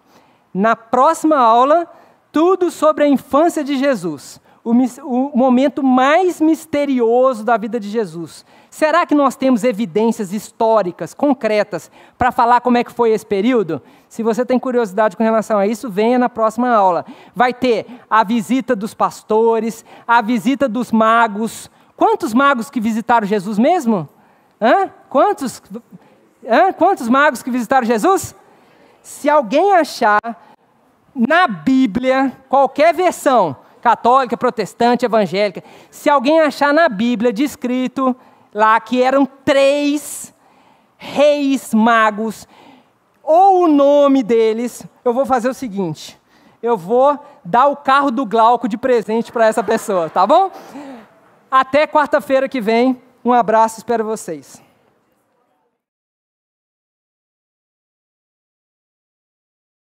Na próxima aula, tudo sobre a infância de Jesus. O momento mais misterioso da vida de Jesus. Será que nós temos evidências históricas, concretas, para falar como é que foi esse período? Se você tem curiosidade com relação a isso, venha na próxima aula. Vai ter a visita dos pastores, a visita dos magos. Quantos magos que visitaram Jesus mesmo? Quantos magos que visitaram Jesus? Se alguém achar na Bíblia, qualquer versão, católica, protestante, evangélica, se alguém achar na Bíblia descrito lá que eram 3 reis magos, ou o nome deles, eu vou fazer o seguinte, eu vou dar o carro do Glauco de presente para essa pessoa, tá bom? Até quarta-feira que vem, um abraço, espero vocês.